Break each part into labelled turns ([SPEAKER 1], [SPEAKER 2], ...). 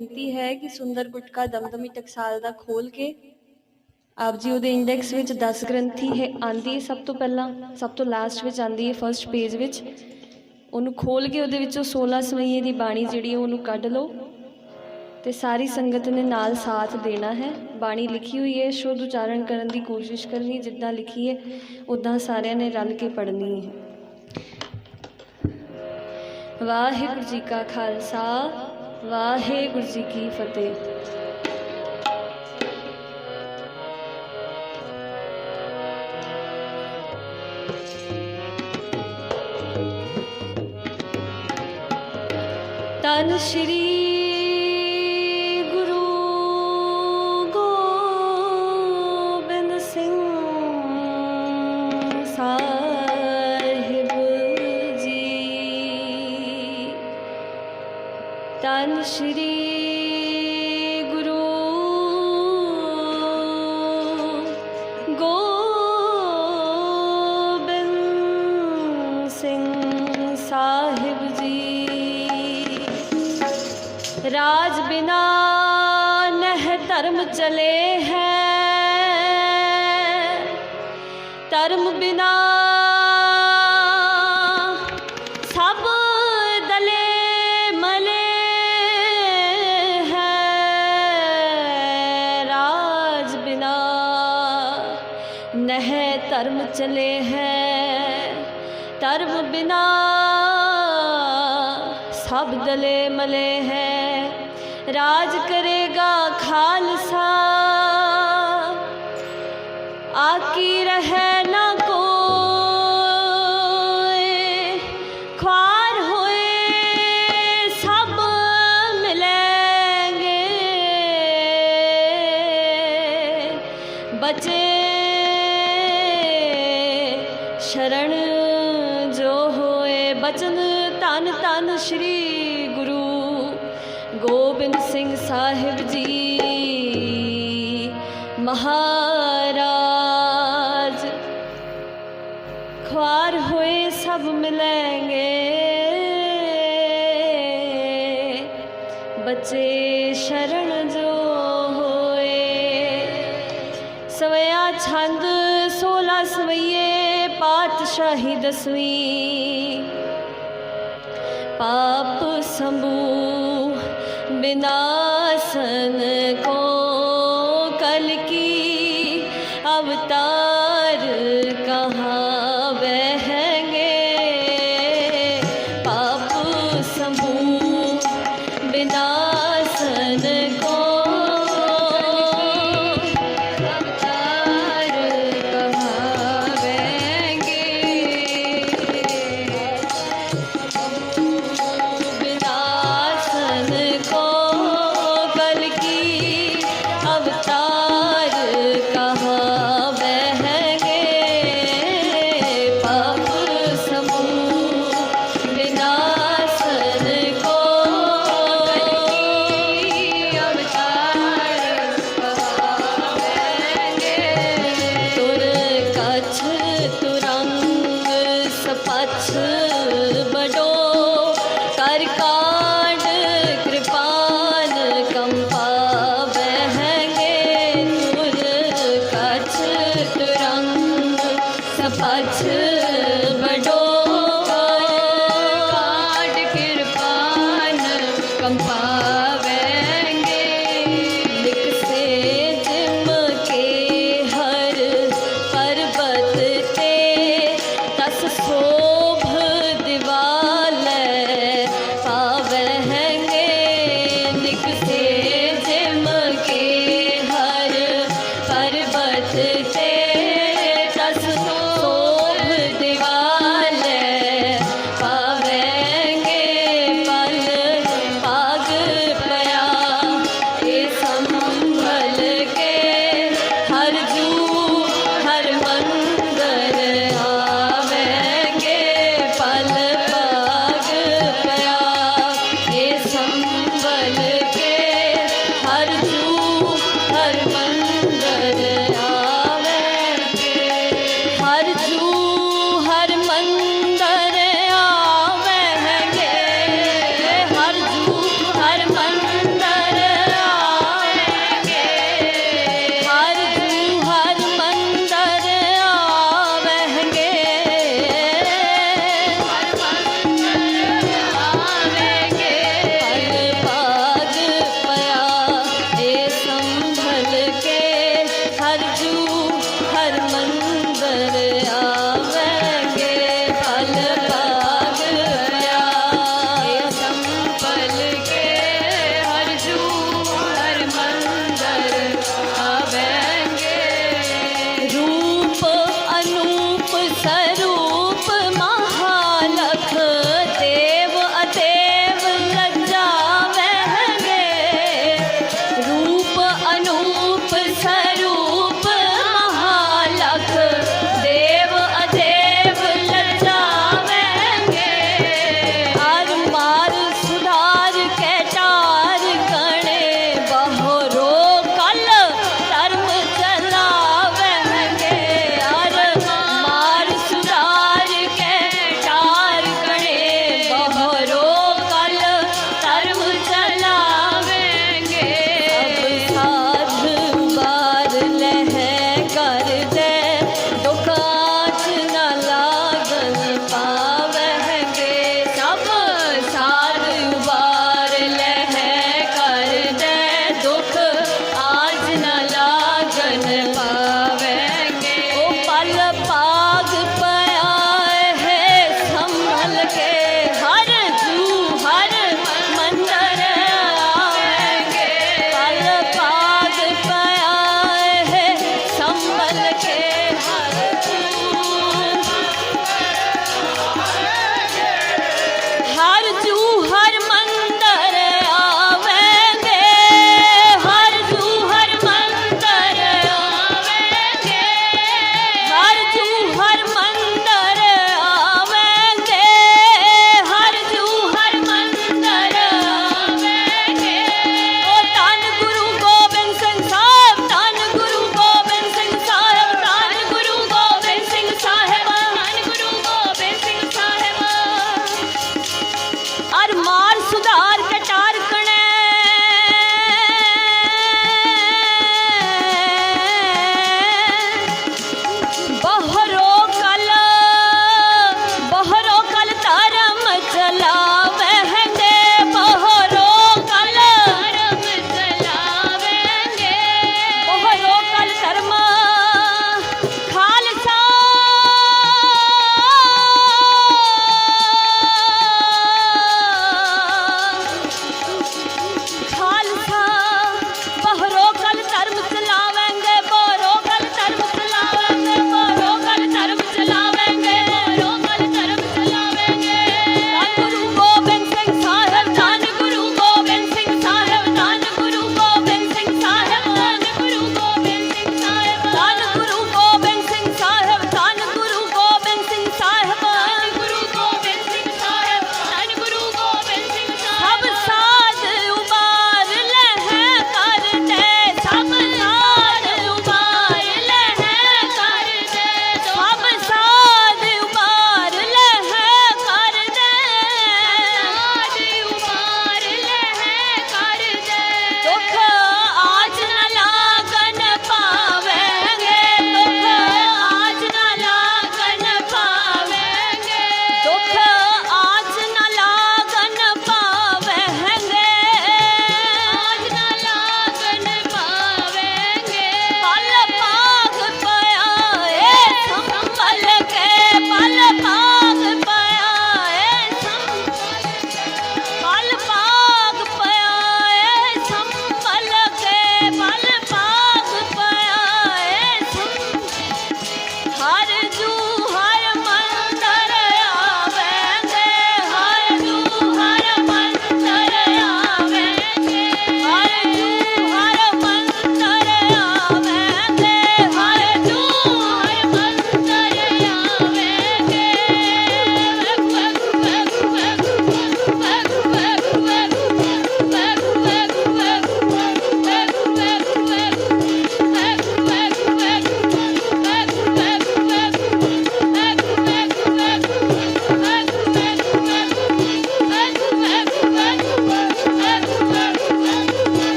[SPEAKER 1] बेनती है कि सुंदर गुटका दमदमी टकसाल दा खोल के आप जी ਉਹਦੇ इंडेक्स ਵਿੱਚ 10 ग्रंथी है आंदी है सब तो पहला सब तो लास्ट ਵਿੱਚ आंदी है फर्स्ट पेज ਵਿੱਚ ਉਹਨੂੰ खोल के ਉਹਦੇ ਵਿੱਚੋਂ 16 ਸਵਈਏ ਦੀ ਬਾਣੀ ਜਿਹੜੀ ਹੈ ਉਹਨੂੰ ਕੱਢ ਲਓ ਤੇ ਸਾਰੀ ਸੰਗਤ ਨੇ ਨਾਲ ਸਾਥ ਦੇਣਾ ਹੈ। ਬਾਣੀ ਲਿਖੀ ਹੋਈ ਹੈ, ਸ਼ੁੱਧ ਉਚਾਰਨ ਕਰਨ ਦੀ ਕੋਸ਼ਿਸ਼ ਕਰਨੀ, ਜਿੱਦਾਂ ਲਿਖੀ ਹੈ ਉੱਦਾਂ ਸਾਰਿਆਂ ਨੇ ਰਲ ਕੇ ਪੜ੍ਹਨੀ ਹੈ। ਵਾਹਿਗੁਰੂ ਜੀ ਕਾ ਖਾਲਸਾ, ਵਾਹਿਗੁਰੂ ਜੀ ਕੀ ਫਤਿਹ। तन श्री गुरु गोबिंद सिंह साहिब जी, तन श्री गुरु गोबिंद सिंह साहिब जी। राज बिना नह धर्म चले हैं, धर्म बिना सब दले मले हैं। राज बिना नह धर्म चले हैं, धर्म बिना सब दले मले हैं। राज करेगा खालसा, आकी रहे ना कोई, ख्वार होए सब मिलेंगे। बचे शरण जो होए बचन, धन धन श्री गुरु गोबिंद सिंह साहिब जी महाराज। ख्वार हुए सब मिलेंगे, बच्चे शरण जो होए। सवया छंद 16 सवैये, पातशाही 10वीं। पाप शंभु विनाशन को कल की अवतार कहाँ बहेंगे। पाप शंभु विनाशन को अवतार कहाँ बहेंगे। अवतार कहाँ बह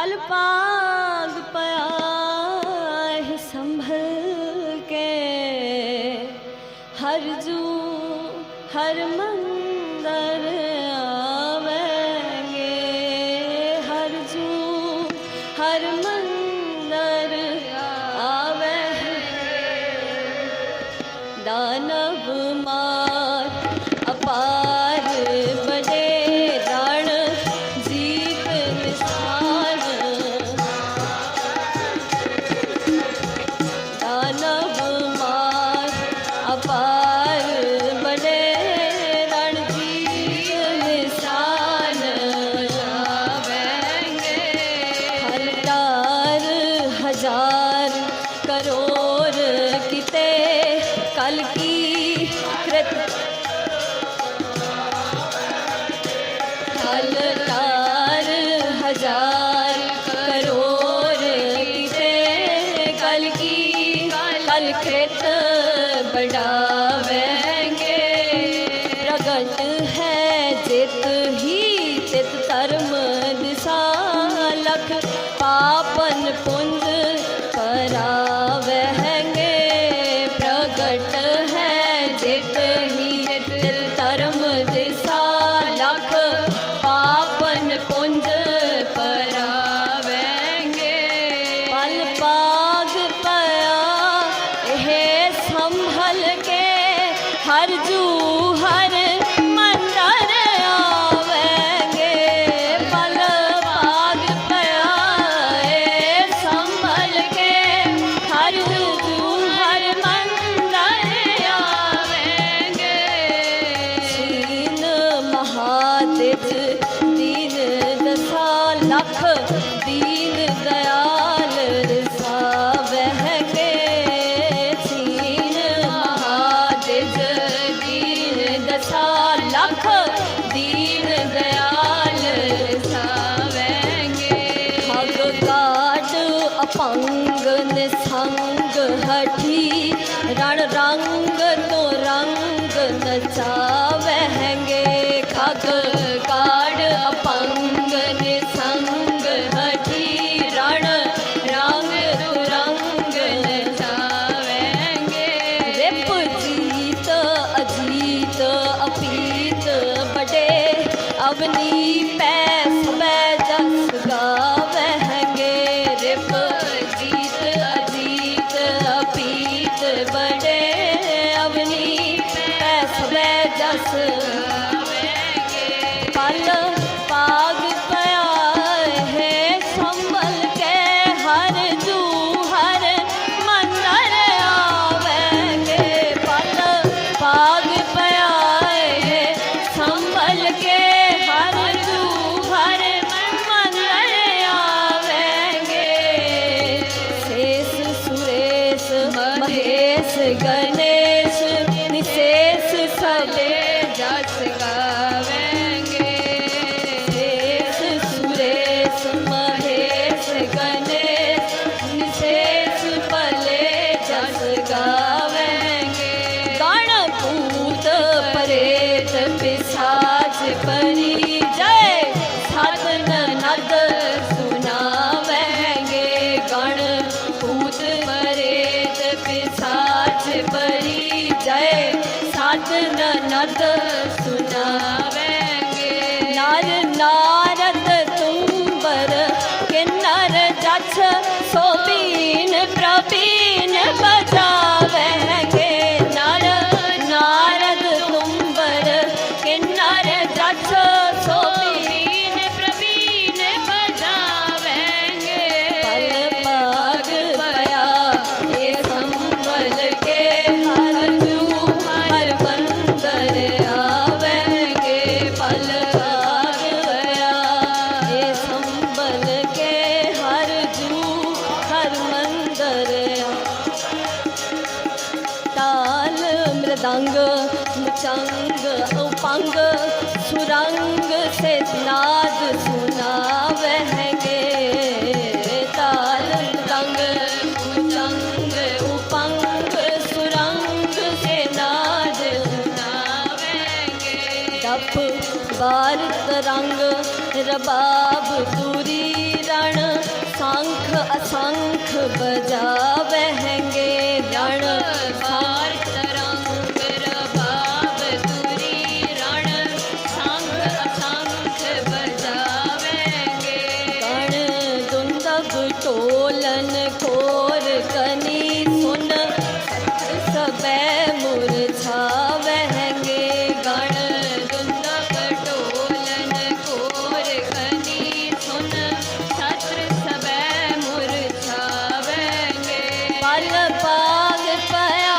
[SPEAKER 1] पल पाग पया है संभल के, हर जू हर मंदर आवेंगे, हर जू हर मंदर आवेंगे। दानव मार अपार बड़े रण जीत निशान, दानव मार अपार बड़े रण जीत निशान आवेंगे। हलदार हजार करोड़ किते कल की कृत, हलदार हजार करोड़ किते कल की कल कृत बढ़ावेंगे। प्रगट है जित ही तित धर्म दिशा, लख पापन पुंज करावेंगे। प्रगट है जित ही तित धर्म दिशा, लख पापन पुंज करावेंगे। पल पाग पया है संभल के, हर जू हर मंदर आवेंगे। पल पाग पया है संभल के, हर जू हर मंदर आवेंगे। दीन महादिज दीन दशा, लख दीन दयाल रिसावेंगे। दीन महादिज दीन दशा, लख दीन दयाल रिसावेंगे। ठग काट अपंग निसंग हठी, रण रंग तो रंग नचावेंगे। खग काट अपंग निसंग हठी, रण रंग तो रंग नचावेंगे। रिप जीत अजीत अपीत बड़े, अवनी पैस जस गावेंगे। रिप जीत अजीत अपीत बड़े, अवनी पैस जस गावेंगे। पल पाग पया है संभल के, हर जू हर मंदर आवेंगे। पल पाग पया है संभल के, हर जू हर मंदर आवेंगे। शेष सुरेश महेश गणेश निशेष सले जस गावेंगे। शेष सुरेश महेश गणेश निशेष पले जस गावेंगे। गण भूत प्रेत पिशाच परी जय, सात ननद सुनावेंगे। गण भूत प्रेत पिशाच परी जय, सात ननद सुनावेंगे। नर नारद तुम्बर किन्नर जछ, सोबीन प्रबीन बजावेंगे। नर नारद तुम्बर किन्नर जछ, सोबीन प्रबीन बजावेंगे। पल पाग पया ये संभल के, हर जू हर मंदर आवेंगे। पल पाग पया ये संभल के, हर जू हर मंदर। ताल मृदंग मुचंग उपंग सुरंग से नाद सुनावेंगे। ताल मृदंग मुचंग उपंग सुरंग से नाद सुनावेंगे। डप बार तरंग रबाब दूरी रण शंख असंख बजावेंगे रण
[SPEAKER 2] बार तरंग रबाब तुरी रण शंख असंख बजावेंगे
[SPEAKER 1] गण दुंदब टोलन खोर कनी सुन शस्त्र सबे मुरझावेंगे
[SPEAKER 2] गण दुंदब टोलन कोर कनी सुन छत्र सबै मुरझावेंगे
[SPEAKER 1] पल पाग पया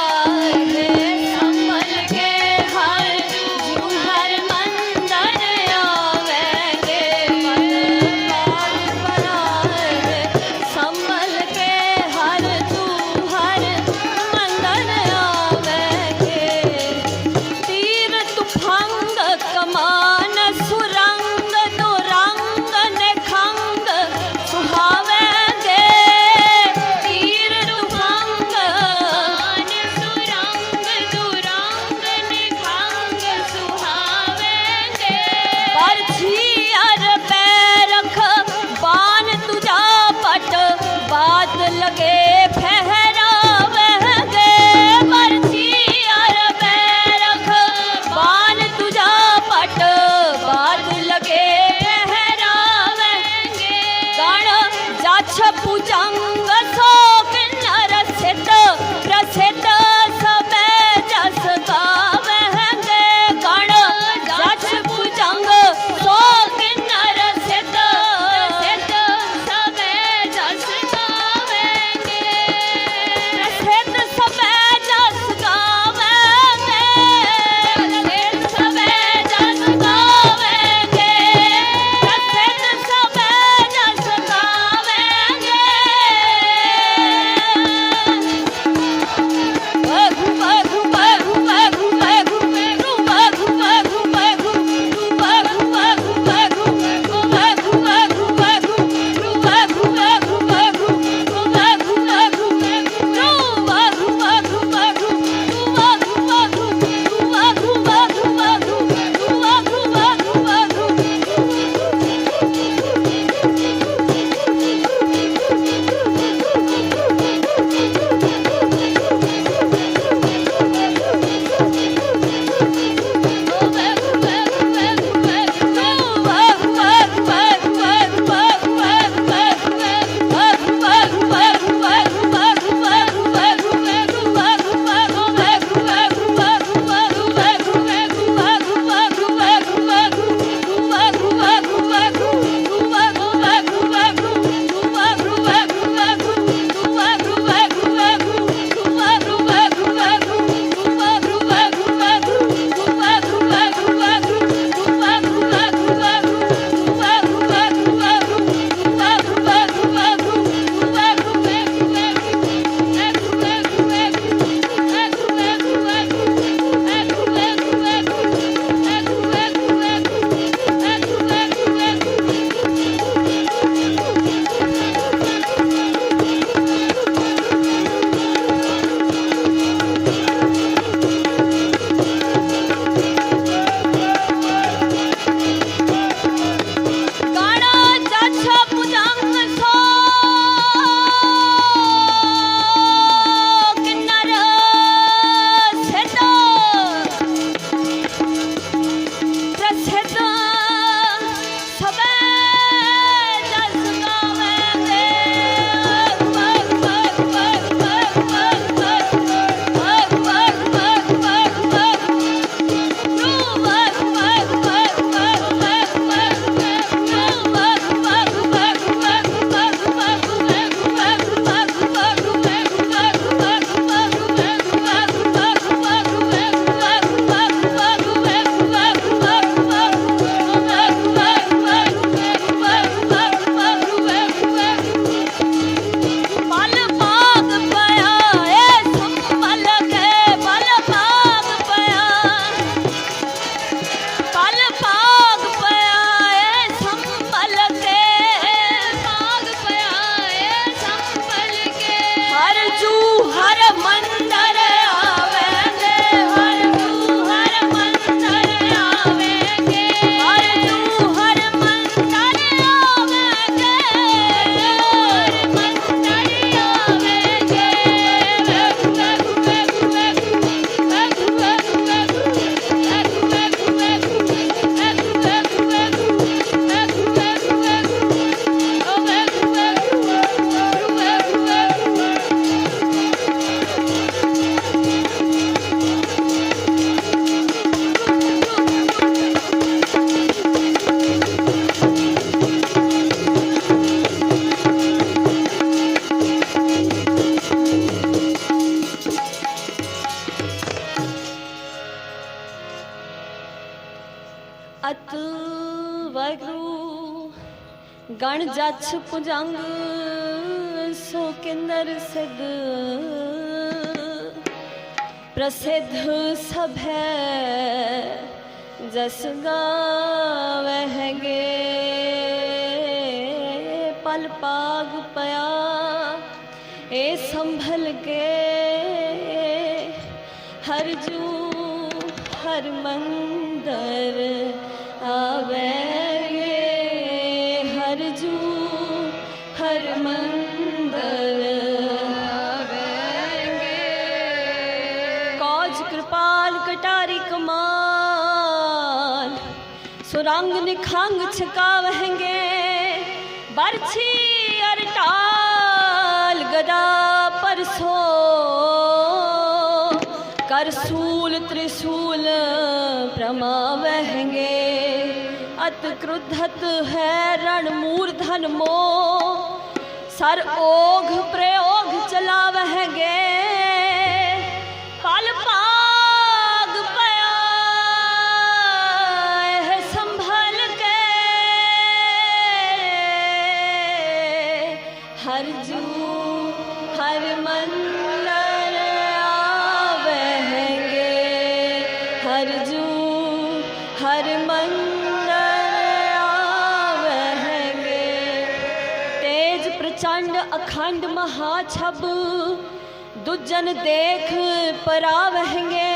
[SPEAKER 1] अत वाहिगुरु गण जछ भुजंग सो किन्नर सिद्ध प्रसिद्ध सब है जस गावहगे पल पाग पया ए संभल के हर जू हर मंदर आवेगे हर जू हर मंदर आवेगे कौज कृपाल कटारी कमाल सुरंग निखंग छकावहेंगे बरछी अरटाल गदा परसो करसूल त्रिशूल प्रमावहेंगे अत क्रुद्धत है रण मूर्धन मोह सर ओघ प्रयोग चलावहेंगे पल पाग पया है संभल के हर जू हर मंदर आवेंगे हर जू हर मंदर आवेंगे तेज प्रचंड अखंड महाछब दुजन देख परावहेंगे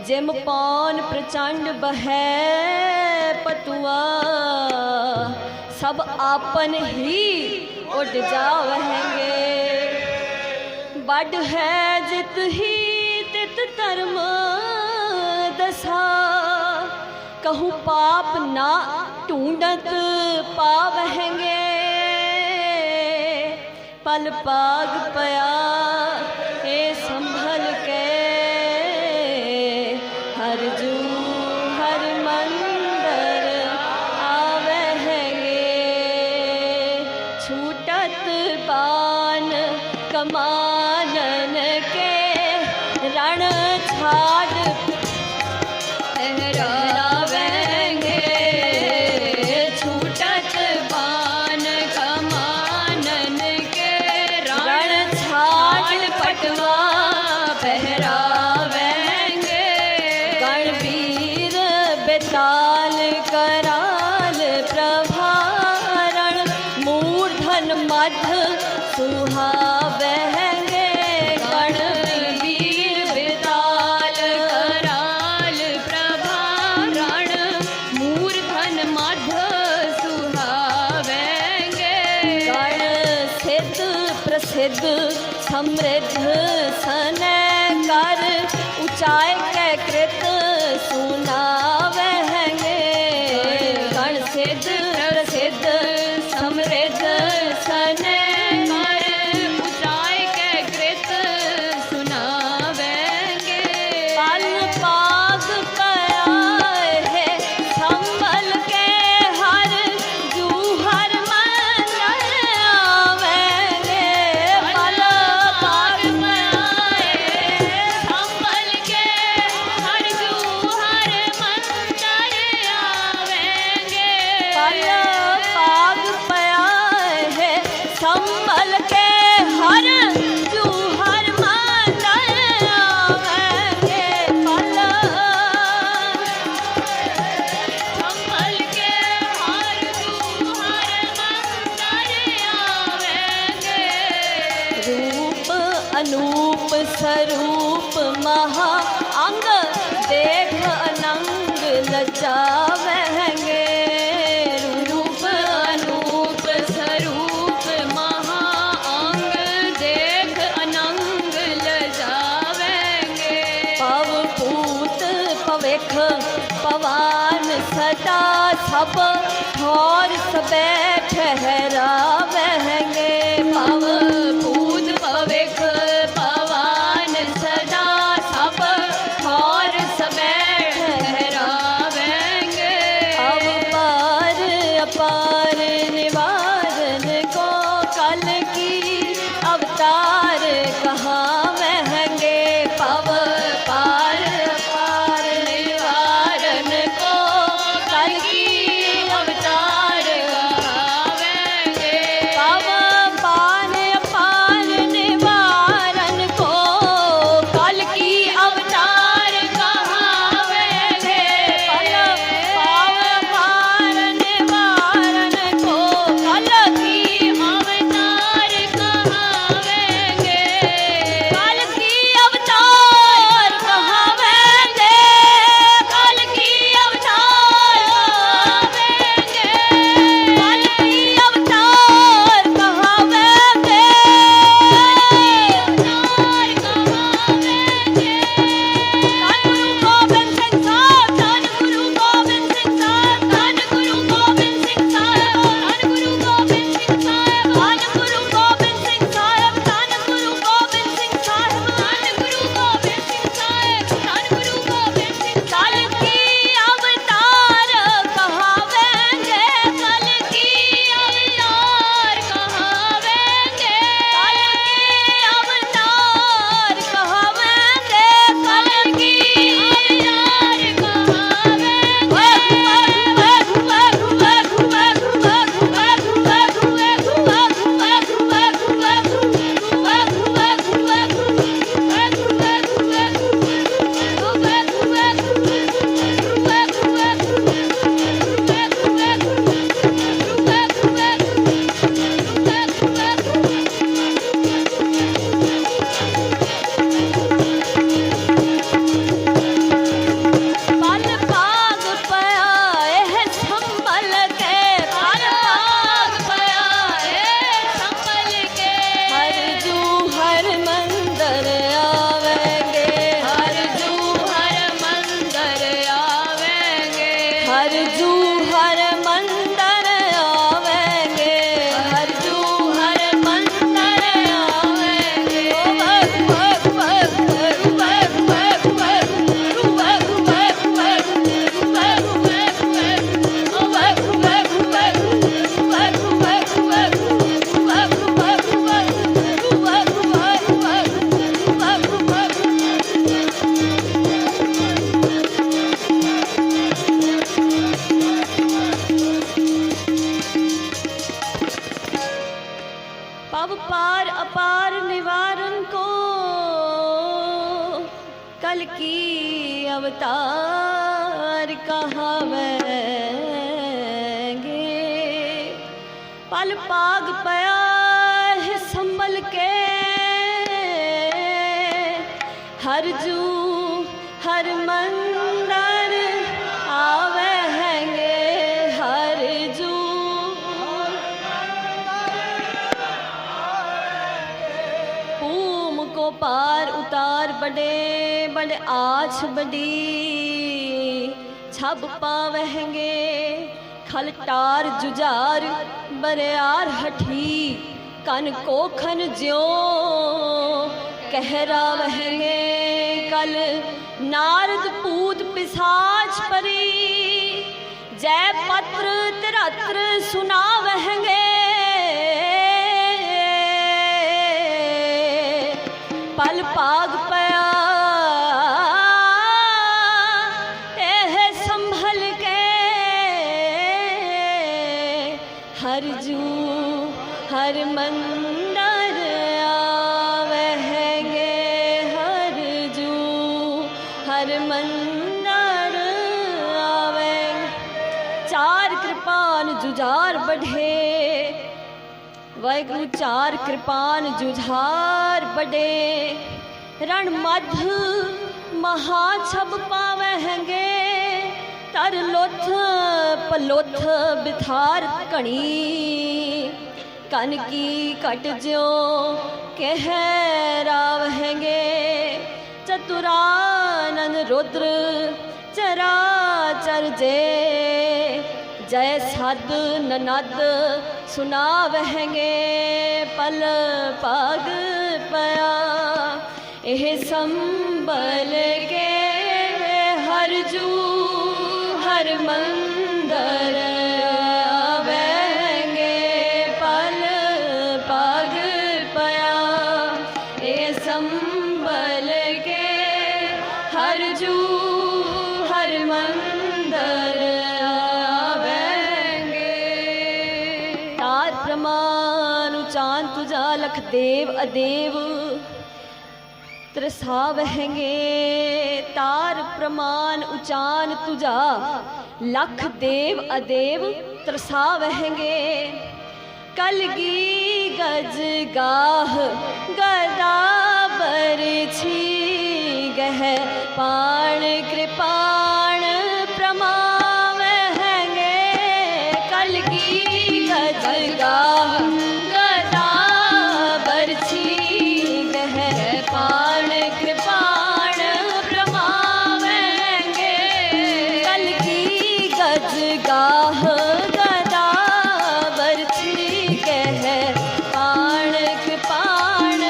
[SPEAKER 1] जिम पौन प्रचंड बहै पतुआ सब आपन ही उड़ जावहेंगे बड़ है जित ही तित धर्म दसा कहूँ पाप ना ढूंढत पावहेंगे पल पाग पया ए संभल के हर जू हर मंदर आवेंगे छूटत बान कमानन के रण छाड़ लहरावेंगे छूटत बान कमानन के रण छाड़ पटवा पहरावेंगे गणवीर बेताल कराल प्रभारण मूर्धन मध्य सुहावहेंगे गणवीर बेताल कराल प्रभारण मूर्धन मध्य सुहावेंगे गण सिद्ध प्रसिद्ध समृद्ध सने कर ऊंचाई के कृत सुनावहेंगे गण सिद्ध प्रसिद्ध समृद्ध सने कर ऊंचाई के कृत सुनावेंगे पल पाग पया है संभल के हर जू हर मंदर आवेंगे पल पाग पया है संभल के हर जू हर मंदर आवेंगे पल पाग पया है संभल के हर जू हर मंदर आवेंगे पल संभल के हर जू हर मंदर आवेंगे रूप अनूप स्वरूप महा अंग देख अनंग लज्जावहेंगे रूप अनूप स्वरूप महा अंग देख अनंग लजावेंगे पव पूत पविख पवान सदा सब ठौर सबे ठहरावहेंगे पव पूत पविख पवान सदा सब ठौर सबे ठहरावेंगे अवपार अपार निवारण को कल की अवतार कहाँ वहेंगे पव पार अपार निवारण अवतार कहावेंगे। पल पाग पया है संभल के, हर जू हर मंदर आवेंगे, हर जू पूम को पार उतार बड़े बड़े आछ बड़ी छब पावेंगे। खलटार जुजार बरियार हठी कन को खन ज्यो कहरा वहेंगे। कल नारद पूत पिसाच परी जय पत्र तिरत्र सुना वहेंगे। पल पाग पया एह संभल के, हर जू हर मंदर आवेंगे, हर जू हर मंदर आवेंगे। चार कृपान जुझार बढ़े, वाहिगुरु चार कृपान जुझार बड़े। रण मध महाछब पावेंगे, तर लोथ पलोथ बिथार कणी। कन की कट ज्यो कहरावेंगे, चतुरानंद रुद्र चराचर जे जय सद ननद सुनावेंगे। पल पाग पया एह संभल के, हर जू हर मंदर आवेंगे। पल पाग पया एह संभल के, हर जू हर मंदर आवेंगे। तार प्रमाण उचान तुझा लख देव अदेव त्रसावेंगे। तार प्रमाण उचान तुझा लख देव अदेव त्रसावेंगे। कलगी गज गाह गदा बरछी गह पाण कृपाण प्रमावेंगे। कलगी गज गाह गदा बरछी गह पाण कृपाण प्रमावेंगे। कलगी गज गाह गदा बरछी गह पाण कृपाण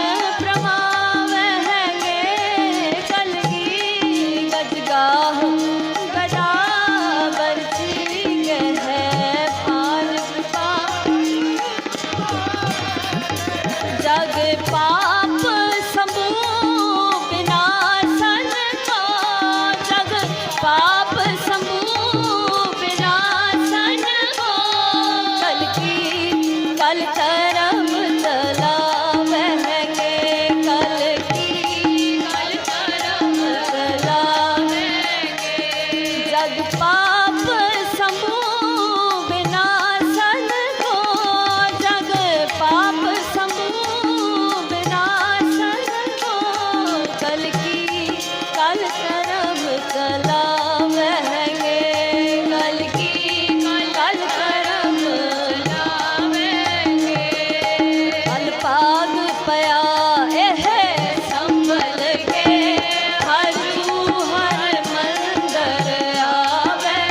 [SPEAKER 1] प्रमावेंगे। कलगी गज गाह गदा बरछी गह पाण कृपाण। जग पाप समूह विनाशन को, जग पाप समूह विनाशन को। कल की कल करम चलावेंगे, कल की कल करम चलावेंगे। जग पाप समूह विनाशन को, जग पाप समूह विनाशन को। कल की कल करम चलावेंगे, कल की कल करम चलावेंगे। पल पाग पया एह संभल के, हर जू हर मंदर आवेंगे।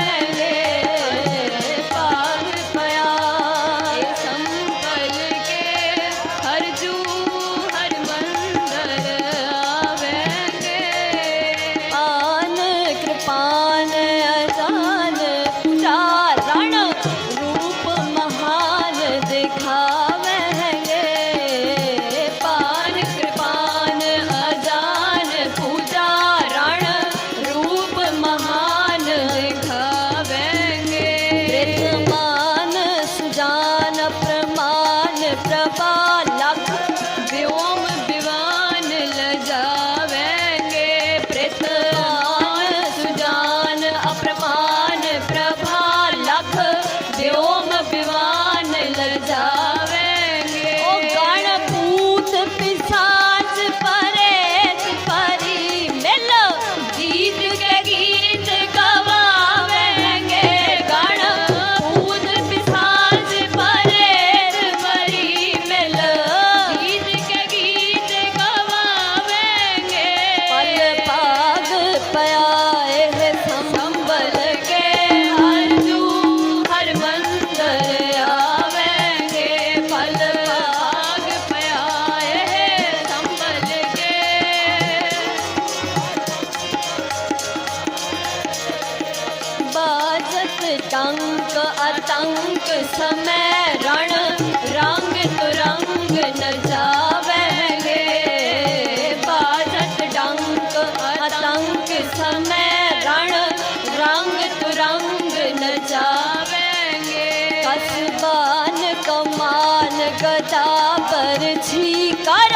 [SPEAKER 2] टंक अतंक समय रण रंग तुरंग न जावेंगे। बाजत डंक अतंक समय रण रंग तुरंग न जावेंगे। कसबान कमान गदा बरछी कर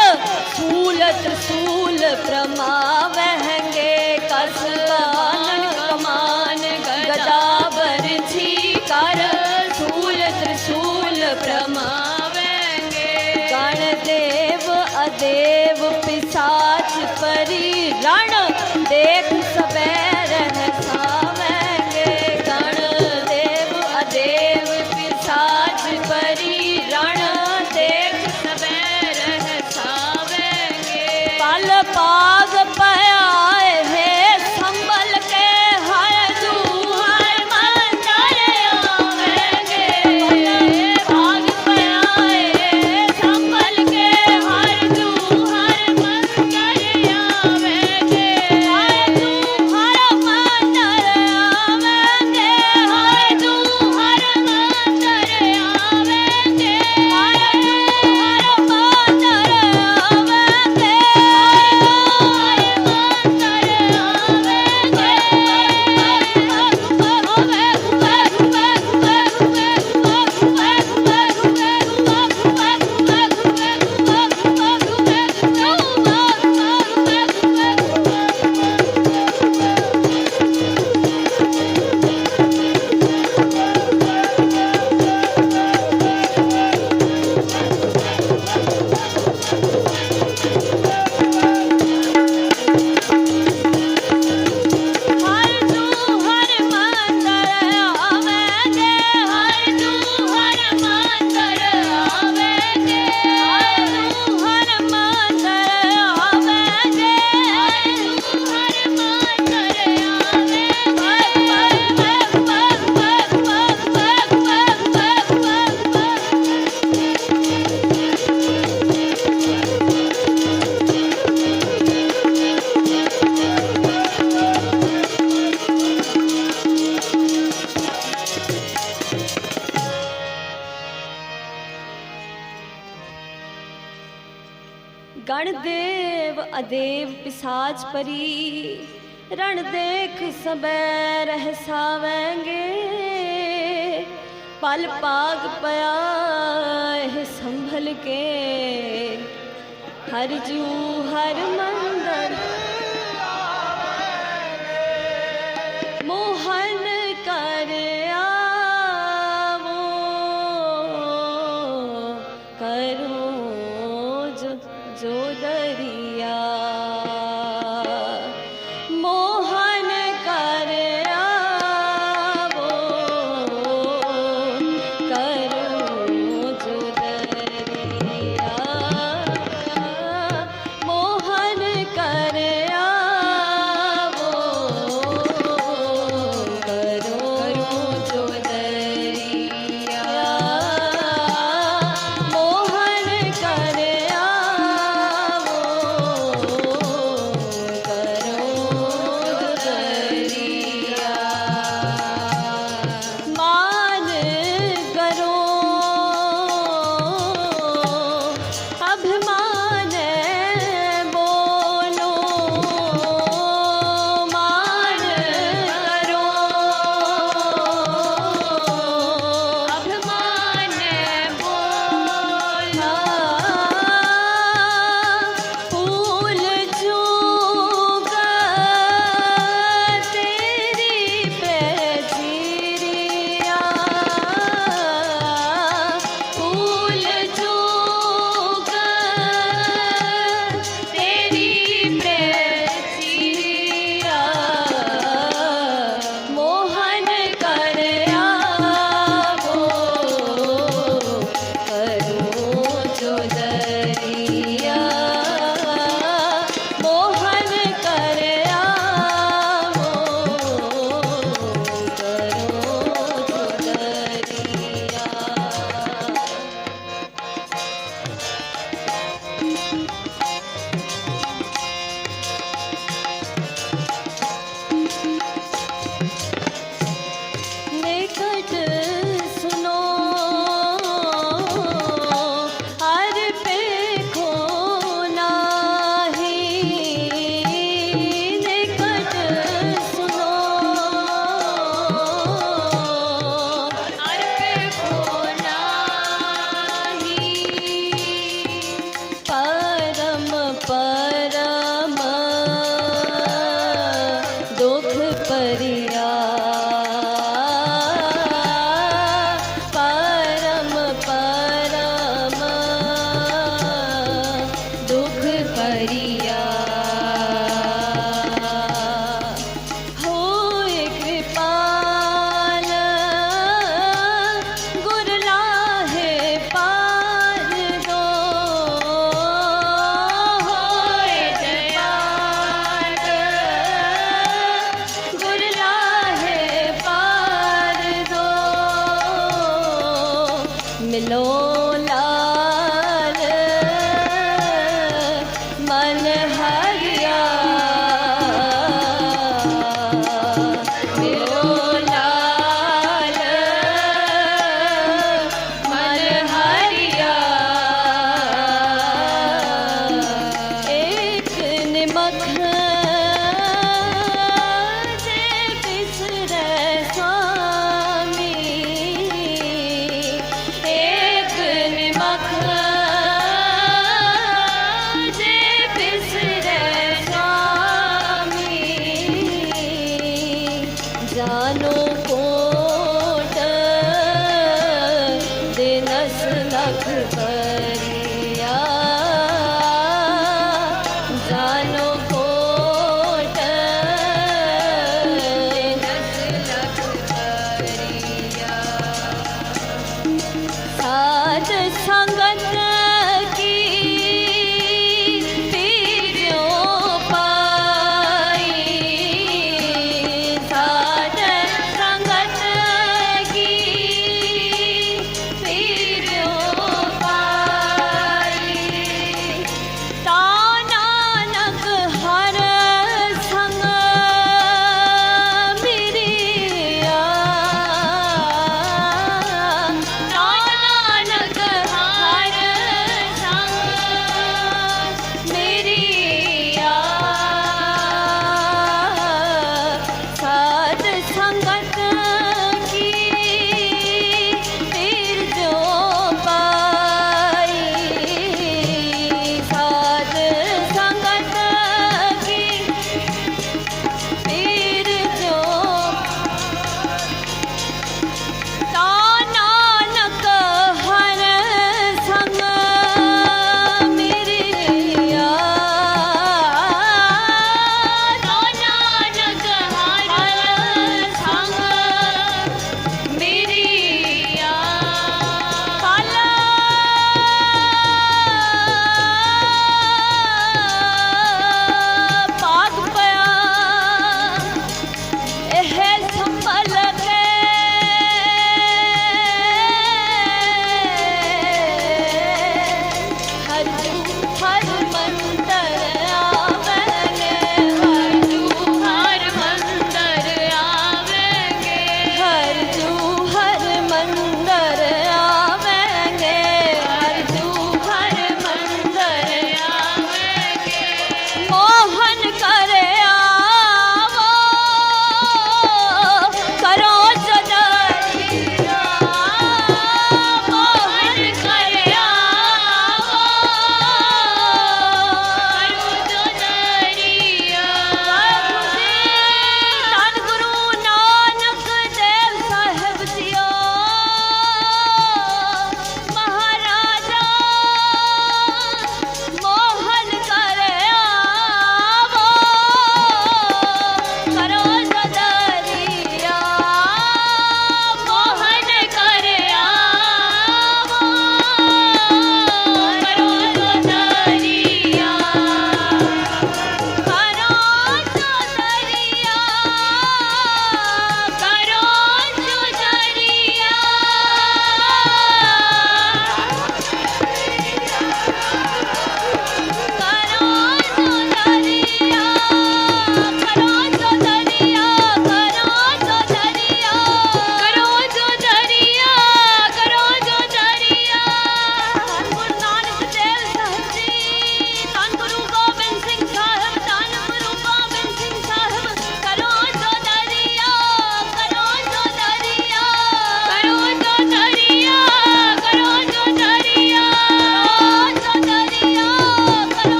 [SPEAKER 2] सूल त्रिशूल प्रमावेंगे। कसबान कमान गदा बरछी कर सूल त्रिशूल प्रमावेंगे। गणदेव अदेव पिशाच परी रण देख सबे रहसावेंगे। गणदेव अदेव पिशाच परी रण देख सबे रहसावेंगे। पल पाग पयाए है संभल के हर जूहर मंदिर आवेंगे। पाग पयाए संभल के हर जूहर मंदिर आवेंगे। हर जूहर मंदिर आवेंगे। हर जूहर मंदिर आवेंगे। हर जूहर मंदिर आवेंगे। गणदेव अदेव पिशाच परी रण देख सबे रहसावेंगे। पल पाग पया है संभल के हर जू हर मंदिर मोहन कर आवो करो जो दरिया। मोहन कर आवो करो जो दरिया। मोहन परिया परम परम दुख परिया होए कृपाल गुर लाहे पार दो होए दयाल गुर लाहे पार दो मिलो लाल मन हरिया मिलो लाल मन हरिया एक निमख जे बिसरै स्वामी एक निमख जे बिसरै स्वामी जानो कोट दिनस लख परिया जानो कोट दिनस लख परिया साध संगत की पीरियों पाई साध संगत की पीरियों पाई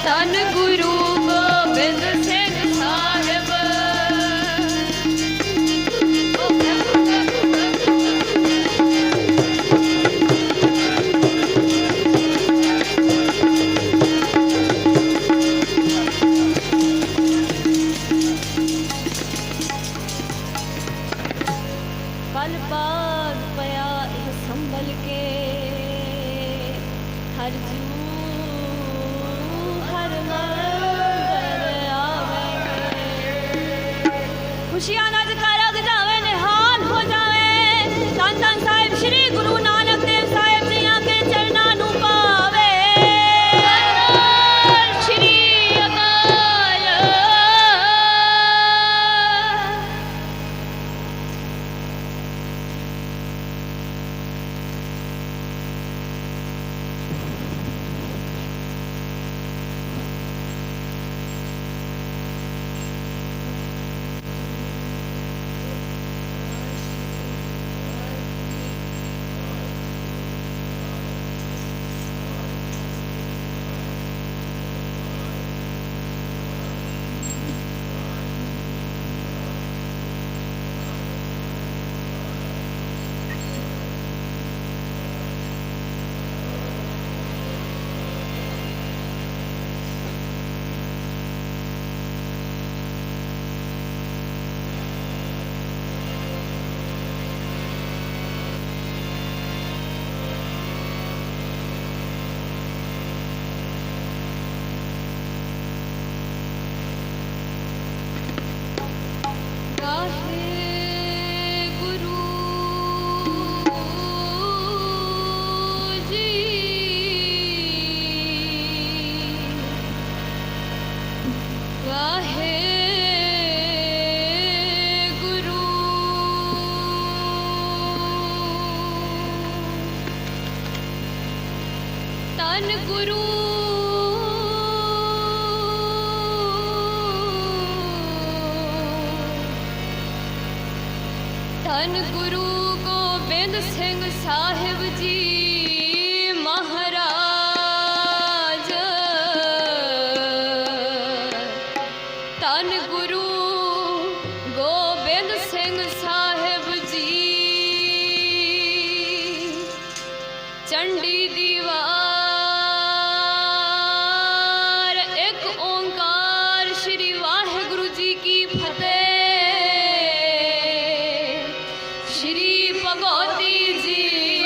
[SPEAKER 2] ਧੰਨ ਗੁਰੂ ਗੋਬਿੰਦ ਸਿੰਘ ਸਾਹਿਬ ਪਲ ਬਾਗ ਪਿਆ ਇਹ ਸੰਭਲ ਕੇ ਹਰ ਜੂ ਹਰ ਮੰਦਰ ਆਵੇਂਗੇ ਖੁਸ਼ੀਆਂ ਨਾਲ ਜਗਰਾਗ ਜਾਵੇ ਨਿਹਾਲ ਹੋ ਜਾਵੇ ਧੰਨ ਧੰਨ ਸਾਹਿਬ ਸ੍ਰੀ ਗੁਰੂ ਨਾਨਕ ਦੇਵ ਸਾਹਿਬ ਜੀਆਂ ਕੇ ਚਰਨਾਂ ਨੂੰ ਪਾਵੇ ਸ੍ਰੀ ਅਕਾਲ ਧੰਨ ਗੁਰੂ ਧੰਨ ਗੁਰੂ ਗੋਬਿੰਦ ਸਿੰਘ ਸਾਹਿਬ ਜੀ ਮਹਾਰਾਜ ਧੰਨ ਗੁਰੂ ਗੋਬਿੰਦ ਸਿੰਘ ਸਾਹਿਬ ਜੀ ਚੰਡੀ ਦੀਵਾਰ ਇੱਕ ਓੰਕਾਰ ਸ਼੍ਰੀ ਵਾਹਿਗੁਰੂ ਜੀ ਕੀ ਫਤਿਹ ਸ਼੍ਰੀ ਭਗਵਤੀ ਜੀ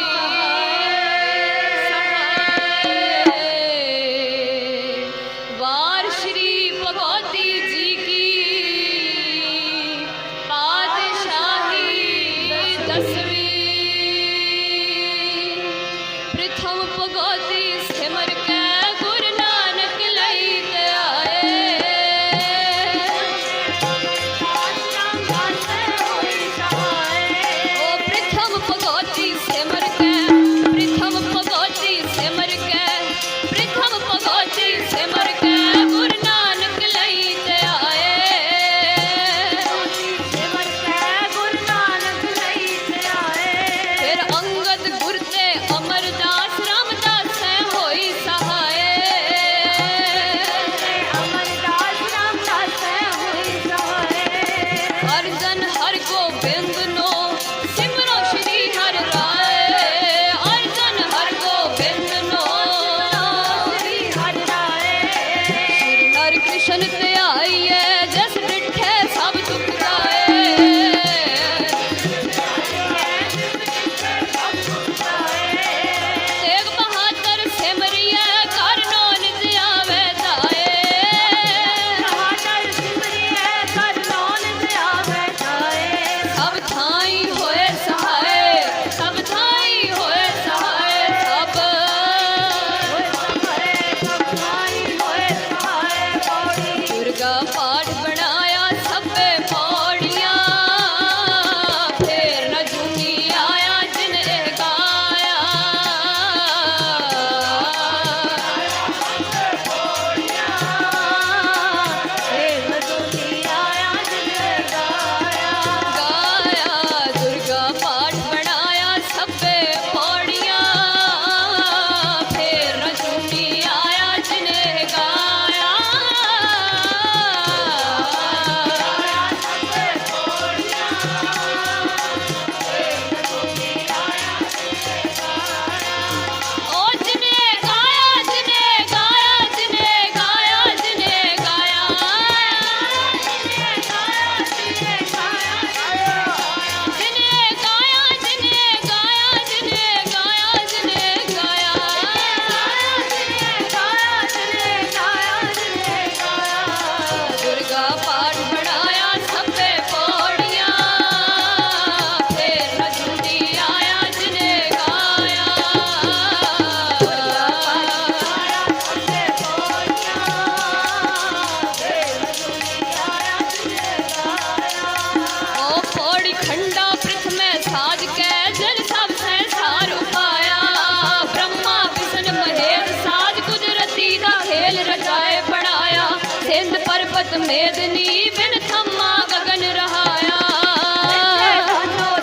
[SPEAKER 2] पर्वत मेदनी बिन थम्मा गगन रहाया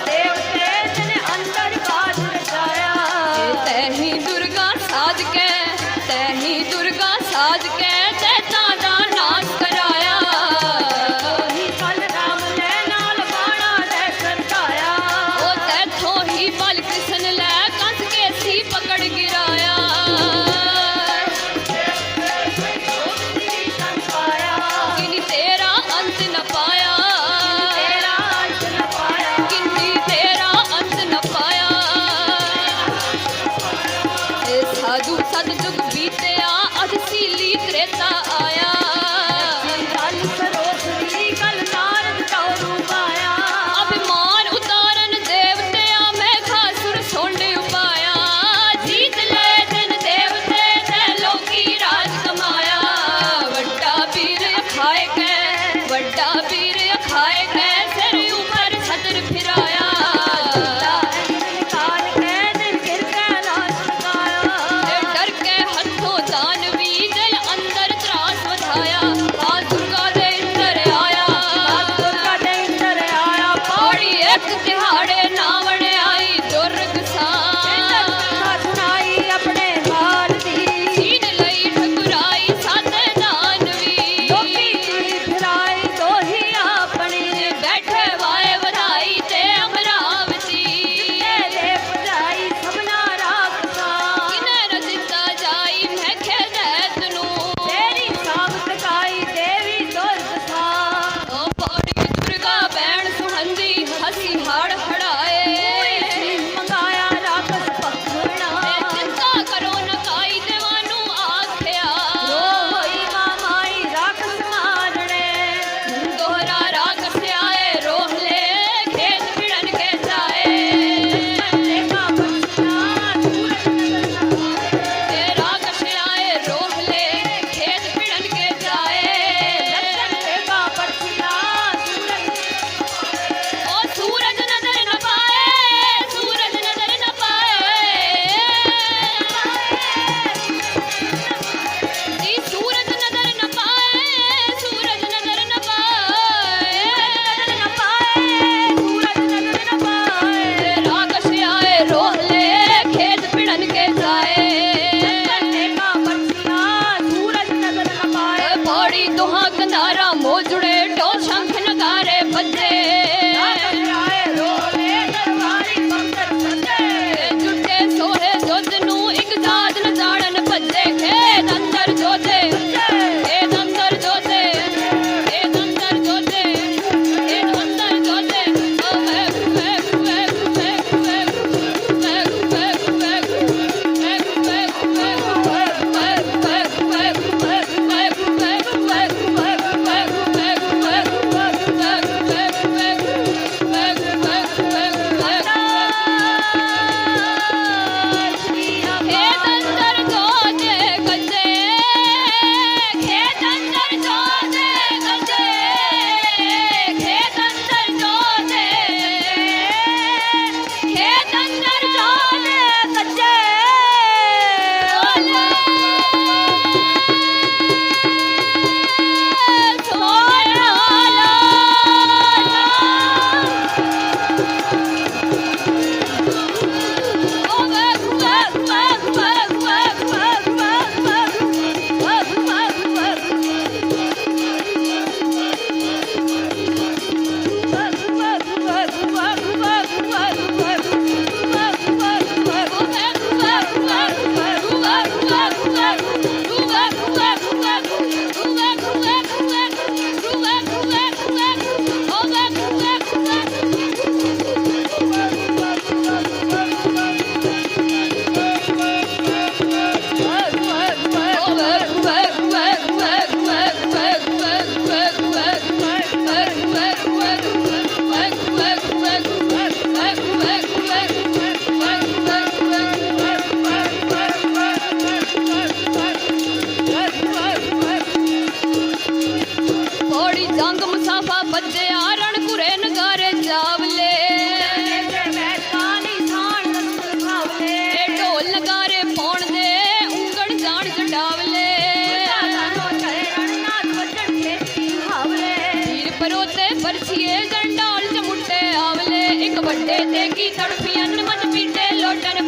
[SPEAKER 2] देवते जिन अंतर बाज रचाया तैही दुर्गा साज के तैही दुर्गा साज के दैतां दा नाश कराया ही कल राम ले नाल बाणा ले सरकाया ओ तैथों ही बल कृष्ण ले कंस के सी पकड़ गिराया किन्हीं तेरा अंत न पाया किन्हीं तेरा अंत न पाया ए साधु सतजुग बीतया अज सीली त्रेता आया कल सरोसरी कल नारद कौरू पाया अभिमान उतारन देवत्या मैं खासुर सोंडे उपाया जीत ले दिन देवते ते लोकी राज कमाया वड्डा पीर अखाए के वड्डा पीर अखाए के सिर ऊपर छतर फिराया डर के हथों दानवी दिल अंदर त्रास वधाया आ दुर्गा दे इंदर आया पौड़ी एक तिहाड़े नावण आई दुर्ग सा अपने हाल दी सीन लई ठकुराई सात दानवी फिराई तो ही अपनी बैठे वाए वधाई ते अमरावती पुजाई सबना राखसा किने रचिता जाई महके दैत नू तेरी सामत काई देवी दुर्ग सा ओ पौड़ी दुर्गा बैण सुहंदी हसी हाड़ हड़ाए मंगाया राखस पखना चिंता करो न काई देवानू आख्या रो होई माई राखस मारणे दोहरा राखस आए रोहले खेत पिड़न के जाए देखा बचना तेरा कश आए रोहले खेत पिड़न के जाए देखा बचना ओ सूरज नजर न पाए सूरज नजर न पाए जी सूरज नजर न पाए सूरज नजर न पाए सूरज नजर न पाए रागश आए रोहले खेत पिड़न के जाए देखा बचना सूरज नजर न पाए पौड़ी दुहा कंधारा मोजुड़े डो शंख नगारे बजे जुटे सोहे जोध नू एक जात न जाड़न भजे खेत अंदर जोधे खेत अंदर जोधे खेत अंदर जोधे खेत अंदर जोधे ओ खेत अंदर जोधे गजे खेत अंदर जोधे गजे खेत अंदर जोधे खेत अंदर जोधे गजे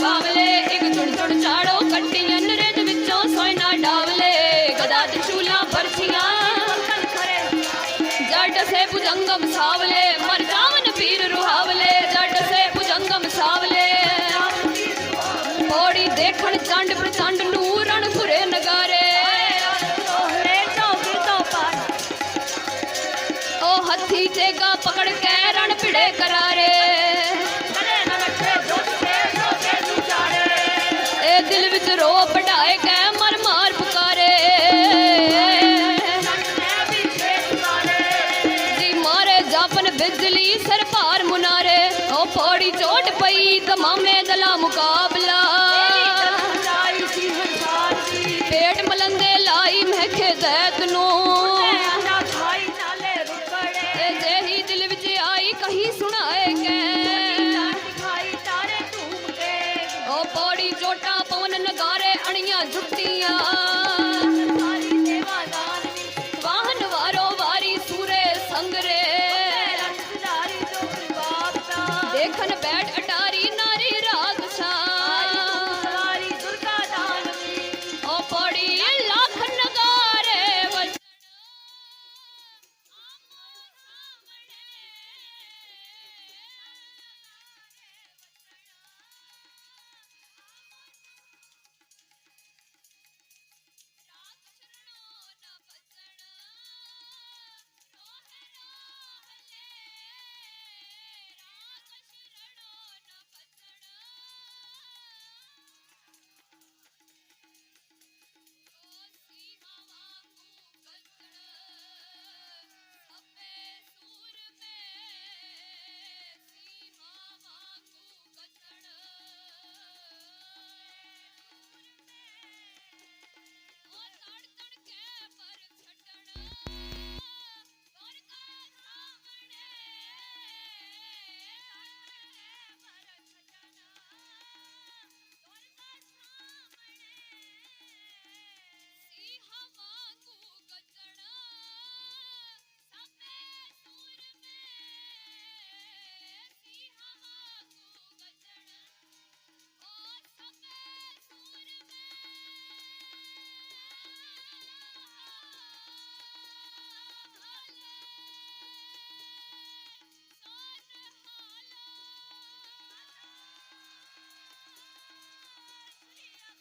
[SPEAKER 2] बावले एक चुन चुन चाड़ो कट्टियां रेत विचों सोयना डावले गदा त्रिशूला बरछियां जट से भुजंगम सावले मर जावन पीर रुहावले जट से भुजंगम सावले पौड़ी देखण चंड प्रचंड नूरण घुरे नगारे ओ हथी चेगा पकड़ के रण भिड़े करारे ए दिल विच रो बढ़ाए के मर मार पुकारे जी मारे जापन बिजली सर पार मुनारे ओ पौड़ी चोट पई तमामे दला मुकाबला पेट मलंदे लाई महके दैत नो जेही दिल विच आई कहीं सुनाए के ओ पौड़ी चोटा पवन नगारे अणियां जुटियां वाहन वारो वारी सूरे संगरे देखन बैठ अटारी नारी रागसा ओ पौड़ी लाख नगारे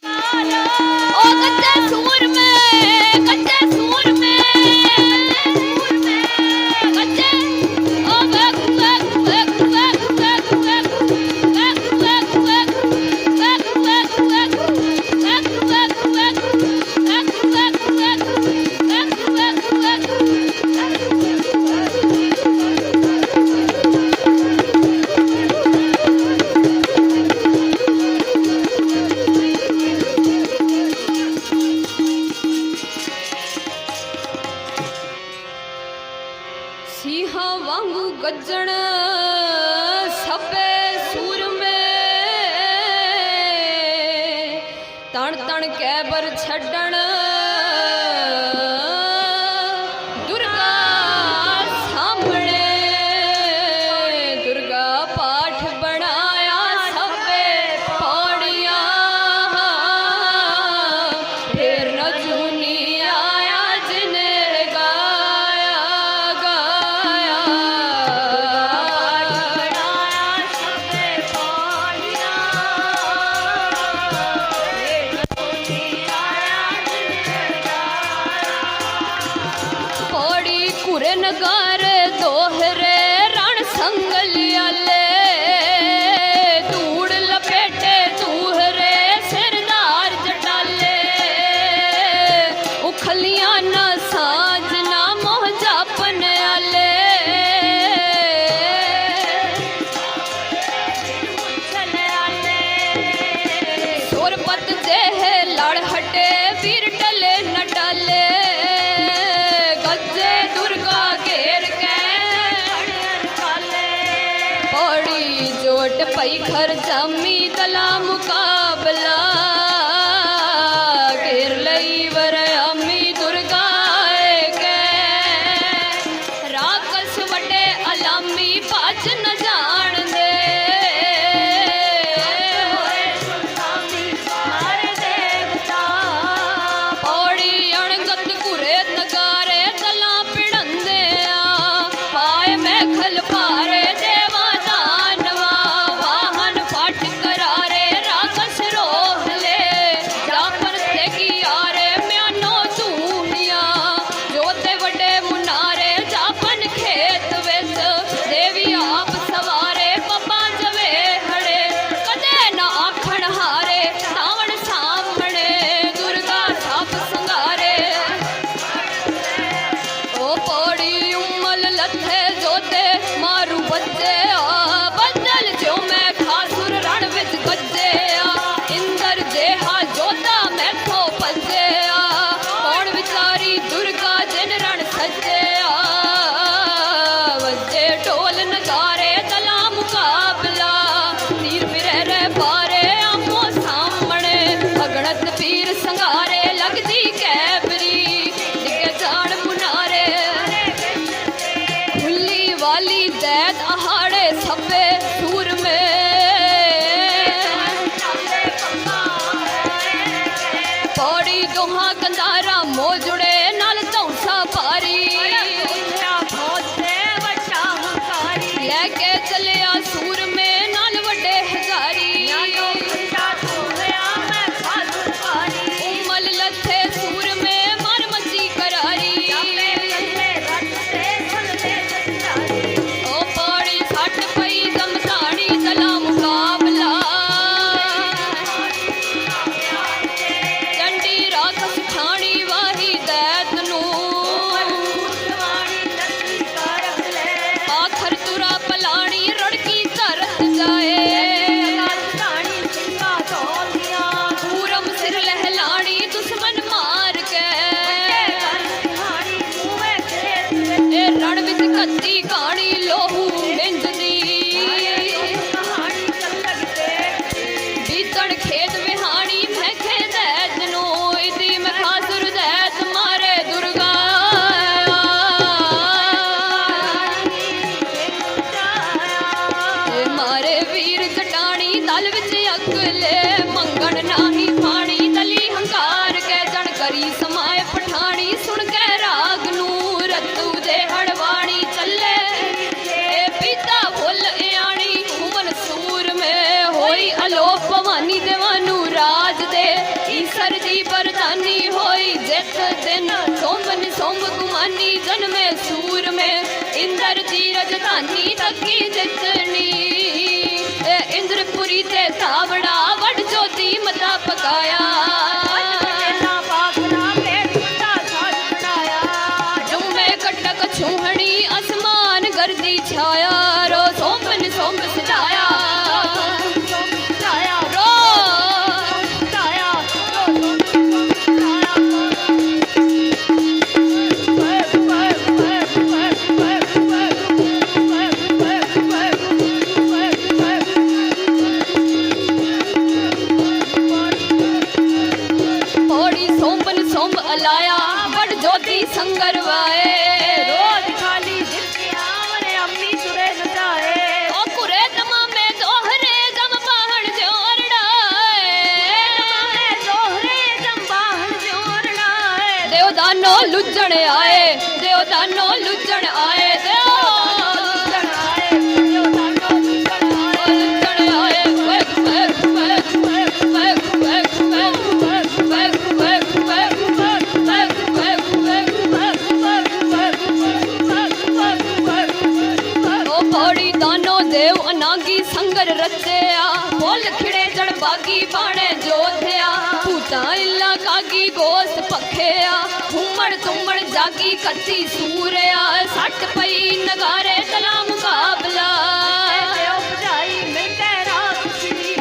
[SPEAKER 2] ओ कच्चे सूर में कच्चे सूर में कच्चे ओ वेक वेक वेक वेक वेक वेक वेक वेक वेक वेक वेक वेक वेक वेक वेक वेक सिंहा वांगू गजण सबे सूर में तण तण कैबर छड़न दुर्गा सामने दुर्गा पाठ बनाया सबे पौड़ियां फिर न जूनी आया जिने गाया गाया पौड़ी कुरे नगार दोहरे रण संगलियाले धूड़ लपेटे तूहरे सिरदार जटाले उखलियां ना साज ना मोह जापन आले सुरपत जेह लड़ हटे वीर टले न डाले गज्जे दुर्गा घेर के पौड़ी जोट पई घर जमी दला मुकाबला घेर लई वर अमी दुर्गा के राकस वटे अलामी पाच न जान दे ਕੱਤੀ ਕਾਣੀ ਲੋਹੂ ਮਿੰਜਦੀ ਬੀਤਣ ਖੇਤ ਵਿਹਾਣੀ ਮੈਂ ਖੇਦੈ ਜਨੋ ਇਦੀ ਮੈਂ ਖਾਸੁਰ ਦੈ ਤੁਮਾਰੇ ਦੁਰਗਾ ਇਹ ਮਾਰੇ ਵੀਰ ਜਟਾਣੀ ਦਲ ਵਿੱਚ ਅਕਲੇ ਮੰਗਣ ਨਾਹੀ ਪਾਣੀ ਤਲੀ ਹੰਕਾਰ ਕੇ ਜਣ ਕਰੀ ਸਮਾਏ ਪਠਾਣੀ ਸੁਣ ਕੇ ਰਾਗ ਨੂੰ ਰਤੂ ਦੇ ਹੜਵਾਣੀ ਚੱਲੇ ਇਹ ਪੀਤਾ ਭੁੱਲ ਇਆਣੀ ਹੁਮਨ ਸੂਰ ਮੇ ਹੋਈ ਅਲੋਪ ਭਵਾਨੀ ਦੇਵਾਨੂ ਰਾਜ ਦੇ ਈਸਰ ਦੀ ਬਰਦਾਨੀ ਹੋਈ ਜਿਤ ਦਿਨ ਸੋਮਨ ਸੋਮ ਗੁਮਾਨੀ ਜਨਮੇ ਸੂਰ ਮੇ ਇੰਦਰ ਦੀ ਰਜਧਾਨੀ ਤੱਕੀ ਜਿਤਨੀ ਇੰਦਰਪੁਰੀ ਤੇ ਧਾਵੜਾ ਵਡ ਜੋਤੀ ਮਤਾ ਪਕਾਇਆ ਜੁਮੇ ਕਟਕ ਛੂਹਣੀ ਅਸਮਾਨ ਗਰਦੀ ਛਾਇਆ ਰੋ ਸੋਮਨ ਸੋਮ ਸਜਾਇਆ ਲਾਇਆ ਵਡ ਜੋਤੀ ਸੰਗਰ ਵਾਏ ਰੋਜ਼ ਖਾਲੀ ਦਿੱਤਿਆ ਵਰੇ ਅੰਮੀ ਸੁਰੇ ਨਚਾਏ ਉਹ ਕੁਰੇ ਤਮਾਮੇ ਦੋਹਰੇ ਜਮ ਬਾਹਣ ਜੋਰੜਾਏ ਤਮਾਮੇ ਦੋਹਰੇ ਜਮ ਬਾਹਣ ਜੋਰੜਾਏ ਦੇਵ ਦਾਨੋ ਲੁੱਜਣ ਆਏ ਦੇਵ ਦਾਨੋ ਲੁੱਜਣ ਆਏ ਸੰਗਰ ਰਚਿਆ ਫੁੱਲ ਖਿੜੇ ਜੜ ਬਾਗੀ ਬਾਣੇ ਜੋਧਿਆ ਭੂਤਾਂ ਇਲਾ ਕਾਗੀ ਗੋਸਤ ਪਖਿਆ ਘੁੰਮਣ ਤੁੰਮਣ ਜਾਗੀ ਕੱਤੀ ਸੂਰਿਆ ਸੱਟ ਪਈ ਨਗਾਰੇ ਤਲਾ ਮੁਕਾਬਲਾ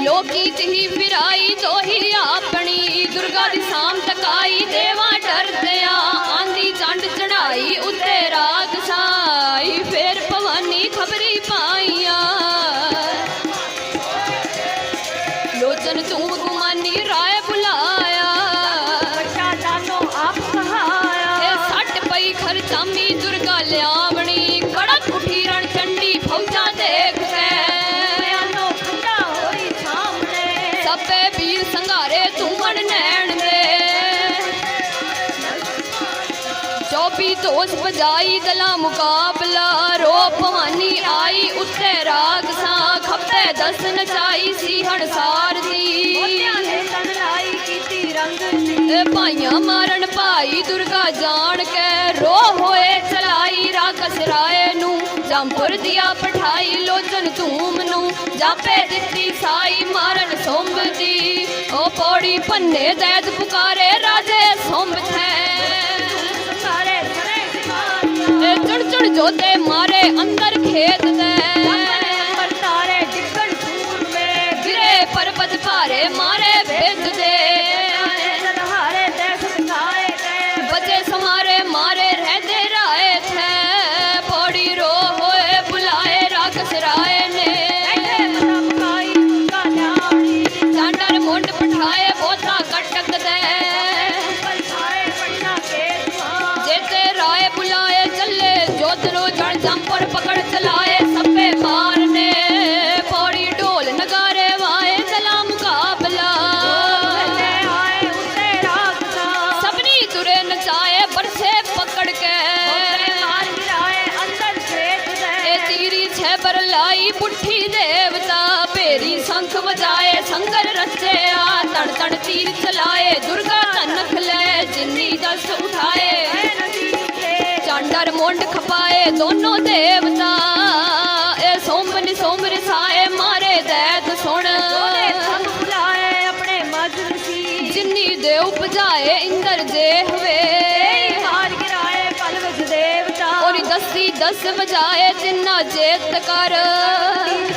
[SPEAKER 2] ਲੋਕੀ ਤਹੀ ਫਿਰਾਈ ਤੋਹੀ ਆਪਣੀ ਦੁਰਗਾ ਦੀ ਸਾਮ ਤਕਾਈ ਦੇਵਾ ਡਰਦਿਆ ਆਂਦੀ ਚੰਡ ਚੜਾਈ ਉੱਤੇ ਰਾਗ ਸਾਈ ਫੇਰ ਭਵਾਨੀ ਖਬਰੀ ਪਾਈਆਂ ਲੋਚਨ ਤੂੰ ਗੁਮਾਨੀ ਰਾਏ ਬੁਲਾਇਆ ਬੱਚਾ ਜਾਨੋ ਆਪ ਕਹਾਇਆ ਇਹ ਸੱਟ ਪਈ ਖਰਚਾਮੀ ਦੁਰਗਾ ਲਿਆਵਣੀ ਕੜਕ ਉਠੀ ਰਣ ਚੰਡੀ ਫੌਜਾਂ ਦੇਖ ਕੇ ਬਿਆਨੋ ਖੰਡਾ ਹੋਈ ਸਾਹਮਣੇ ਸਭੇ ਵੀਰ ਸੰਘਾਰੇ ਤੁਮਣ ਨੈਣ ਦੇ ਚੌਪੀ ਤੋਸ ਬਜਾਈ ਦਲਾ ਮੁਕਾਬਲਾ ਰੋ ਭਵਾਨੀ ਆਈ ਉੱਤੇ ਰਾਗ ਸਾਂ ਖੱਬੇ ਦਸ ਨਚਾਈ ਸੀ ਹਣਸਾਰ ਦੀ ਭਾਈਆਂ ਮਾਰਨ ਭਾਈ ਦੁਰਗਾ ਜਾਣ ਕੇ ਰੋ ਹੋਏ ਚਲਾਈ ਰਾਕਸ ਰਾਏ ਨੂੰ ਜੰਪੁਰ ਦਿਆ ਪਠਾਈ ਲੋਚਨ ਧੂਮ ਨੂੰ ਜਾਪੇ ਦਿੱਤੀ ਸਾਈ ਮਾਰਨ ਸੋਂਬ ਦੀ ਉਹ ਪੌੜੀ ਪੰਨੇ ਦੈਦ ਪੁਕਾਰੇ ਰਾਜੇ ਸੋਂਬ ਥੈ ਚੜ ਚੜ ਜੋਤੇ ਮਾਰੇ ਅੰਦਰ ਖੇਤ ਦੇ ਤਾਰੇ ਡਿੱਗਣ ਸੂਰ ਮੇ ਗਿਰੇ ਪਰਬਤ ਭਾਰੇ ਮਾਰੇ ਭੇਜ ਦੇ ਬਚੇ ਸਮਾਰੇ ਮਾਰੇ ਰਹਦੇ ਰਾਏ ਥੇ ਪੌੜੀ ਰੋ ਹੋਏ ਬੁਲਾਏ ਰਾਕਸ ਰਾਏ ਨੇ ਡਾਂਡਰ ਮੁੰਡ ਪਠਾਏ ਬੋਤਾ ਕਟਕ ਦੇ ਜੇਤੇ ਰਾਏ ਬੁਲਾਏ ਚੱਲੇ ਜੋਧਰੋ ਜਣ ਜੰਪਰ ਪਕੜ ਚਲਾਏ ਸਭੇ ਮਾਰਨੇ ਪੌੜੀ ਢੋਲ ਨਗਾਰੇ ਵਾਏ ਚਲਾ ਮੁਕਾਬਲਾ ਸਭਨੀ ਤੁਰੇ ਨਚਾਏ ਬਰਸੇ ਪਕੜ ਕੇ ਇਹ ਤੀਰੀ ਛੇ ਪਰ ਲਾਈ ਪੁੱਠੀ ਦੇਵਤਾ ਭੇਰੀ ਸੰਖ ਵਜਾਏ ਸੰਗਰ ਰਚਿਆ ਤੜ ਤੜ ਤੀਰ ਚਲਾਏ ਦੁਰਗਾ ਧਨਖ ਲੈ ਜਿੰਨੀ ਦਸ ਉਠਾਏ ਚਾਂਡਰ ਮੁੰਡ ਖਪਾਏ ਦੋਨੋਂ ਦੇਵਤਾ ਇਹ ਸੋਮਨ ਸੋਮ ਰਸਾਏ ਮਾਰੇ ਦੈਤ ਸੁਣ ਆਪਣੇ ਮਜਰ ਸੀ ਜਿੰਨੀ ਦੇ ਉਪਜਾਏ ਇੰਦਰ ਦੇਹਵੇ ਹਾਰ ਗਿਰਾਏ ਪਲ ਵਿੱਚ ਦੇਵਤਾ ਔਰ ਦਸੀ ਦਸ ਵਜਾਏ ਜਿੰਨਾ ਜੇਤ ਕਰ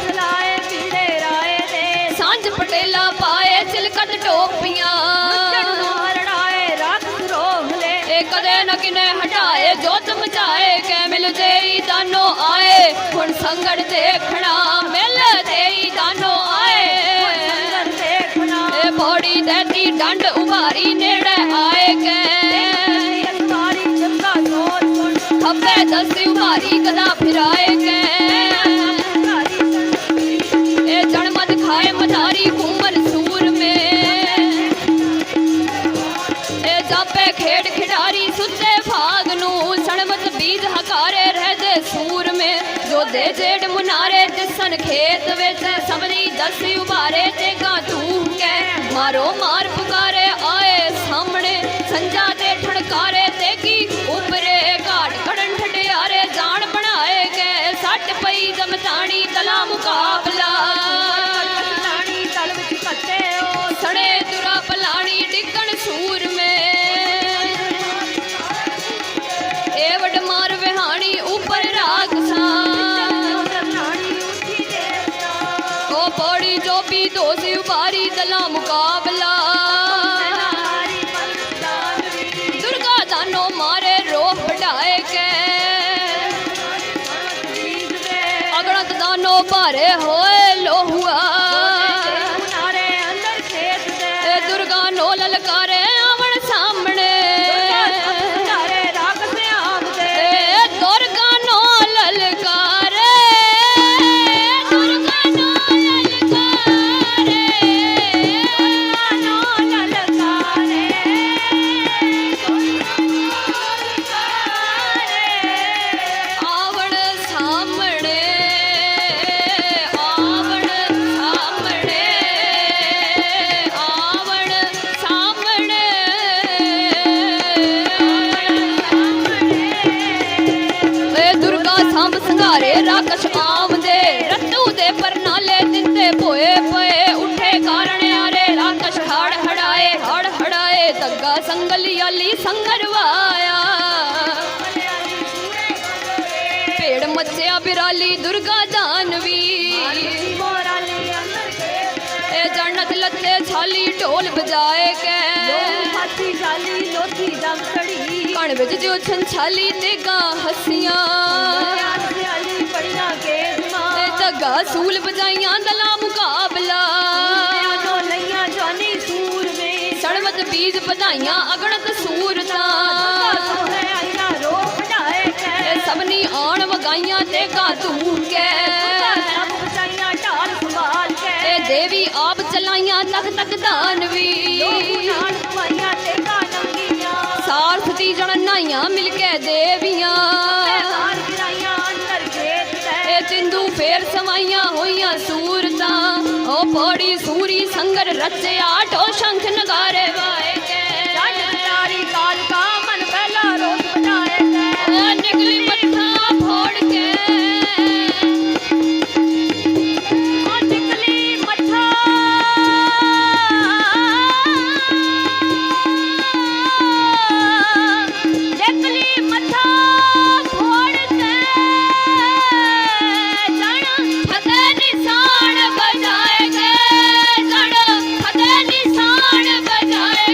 [SPEAKER 2] ਚਲਾਏ ਪੀੜੇ ਰਾਏ ਦੇ ਸਾਂਝ ਪਟੇਲਾ ਪਾਏ ਚਿਲਕਤ ਟੋਪੀਆਂ ਕਦੇ न किने हटाए जोत मचाए के मिल जेई दानो संगड़ देखना मिलते ही दानो आए ए पौड़ी देती डंड उभारी नेड़े आए गए खब्बे दसी उभारी गदा फिराए गए ए जनमत खाए मधारी घूमन सूर में ए जापे खेड़ खिडारी सुते भाग नू सणमत बीज हकारे रहदे सूर में जो दे जेड़ मुनारे दिसन खेत विच समरी दसी उभारे ते गा तू के मारो मार पुकारे आए सामने संजा दे ठड़कारे ते की उपरे घाट कड़न ठडियारे जान बनाए गए सट पई जमतानी तला मुकाबला सड़े तुरा पलानी डिगण सूर में एवड मार विहानी ऊपर रागसा ओ पौड़ी जो भी दोसी उबारी दला मुकाबला दुर्गा दानो मारे रोह बढ़ाए के अगणत दानो भारे होए लोहुआ ए दुर्गा नो ललकारे आवन सामने ए दुर्गा नो ललकारे आवन सामने आवन सामने आवन सामने ए दुर्गा सांभ संघारे राकश आमदे रत्तू दे परनाले दिंदे पोए पए उठे कारण आरे राकश हड़ हड़ाए दग्गा संगलियाली संगरवाया पेड़ मच्चिया बिराली दुर्गा जानवी ए जन्नत लत्ते छाली ढोल बजाए के कण विच जो छंछाली ते गा हसियां ए दग्गा सूल बजाइयां दला मुकाबला सड़मत बीज बधाइयां अगणत सूरतां ए सबनी आण वगाइयां ते गा तू के ए देवी आप चलाइयां तक तक दानवी सारथ दी जनाइयां मिलके देवियां ए चिंदू फेर समाइयां होइयां सूरतां ओ पौड़ी सूरी संगर रचया टो शंख नगारे वाए के निकली मत्था फोड़ के निकली मत्था फोड़ के जण फते निशान बजाए के जण फते निशान बजाए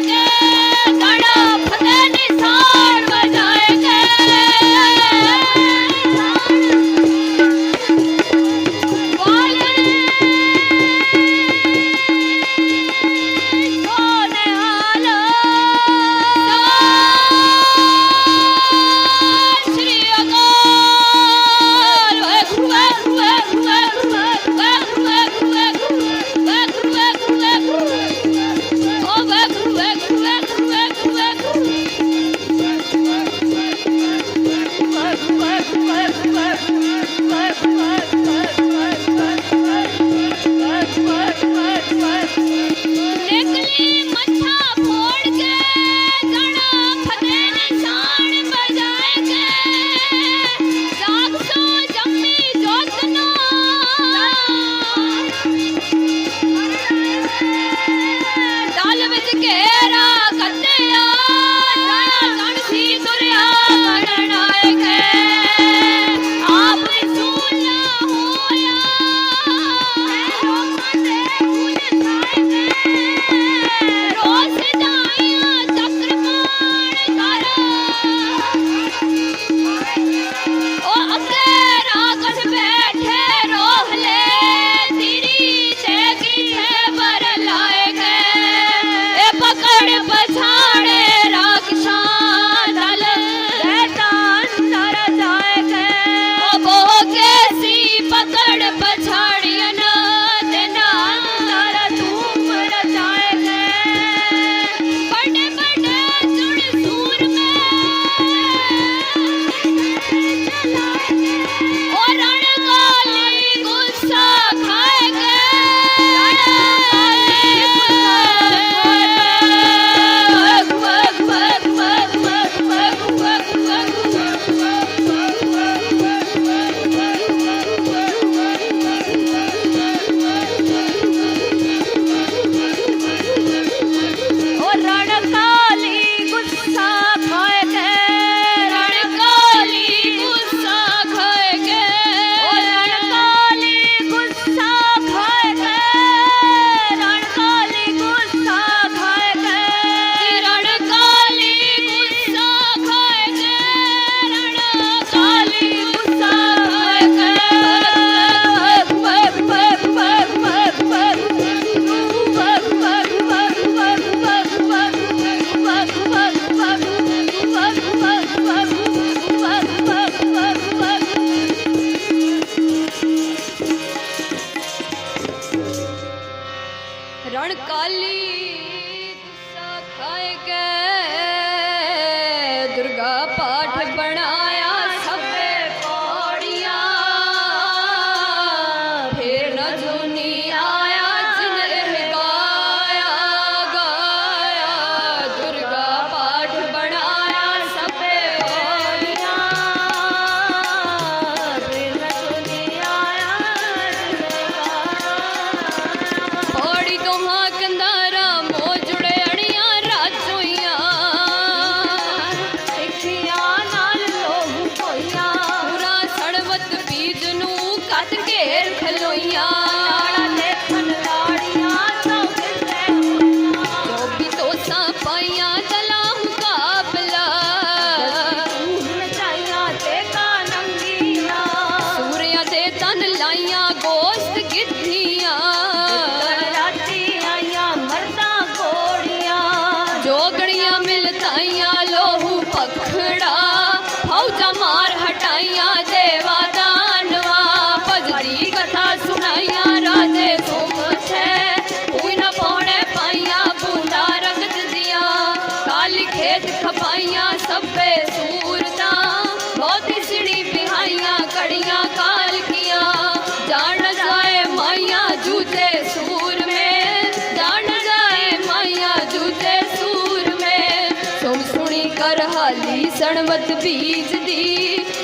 [SPEAKER 2] मत बीज दी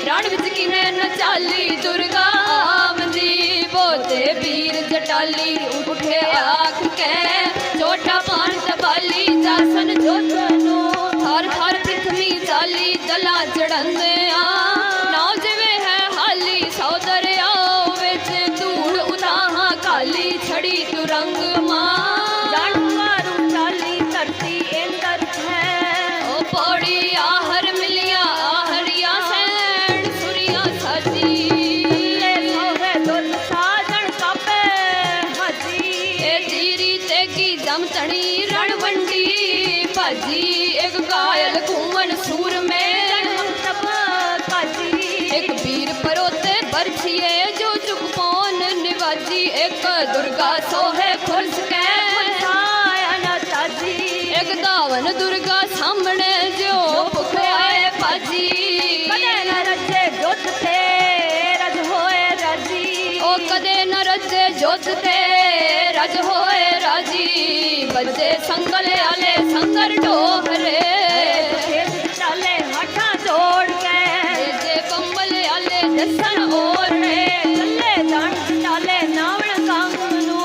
[SPEAKER 2] रण विच किने न चाली दुर्गा आमदी बोते वीर जटाली उठे आख के छोटा पान तबाली जासन जोतनो हर हर पृथ्वी चाली जला चढ़ंदे आ नाव जिवे है हाली सौ दरियाओ विच धूड़ उताहा काली छड़ी तुरंग मां
[SPEAKER 3] जानवारू चाली धरती इंदर है
[SPEAKER 2] ओ पौड़ी आहर मिलिया आहरिया सैन सुरिया साजी
[SPEAKER 3] ले सोहे दुर साजन कापे हाजी
[SPEAKER 2] ए जीरी तेगी दम तणी रणवंडी भाजी एक घायल घूमन सूर में
[SPEAKER 3] सब काजी
[SPEAKER 2] एक वीर परोते बरछिए जो चुक पौन निवाजी एक दुर्गा सोहे खुर्स के
[SPEAKER 3] आया ना ताजी
[SPEAKER 2] एक दावन दुर्गा सामने जो पुखाए पाजी
[SPEAKER 3] कदे न रजे जोत ते रज होए राजी
[SPEAKER 2] ओ कदे न रजे जोत ते रज होए राजी बजे संगल आले संगर डोहरे
[SPEAKER 3] खेत चाले हाथा जोड़ के
[SPEAKER 2] जे कंबल आले दसन ओढ़े
[SPEAKER 3] चले दान चाले नावण कांगनू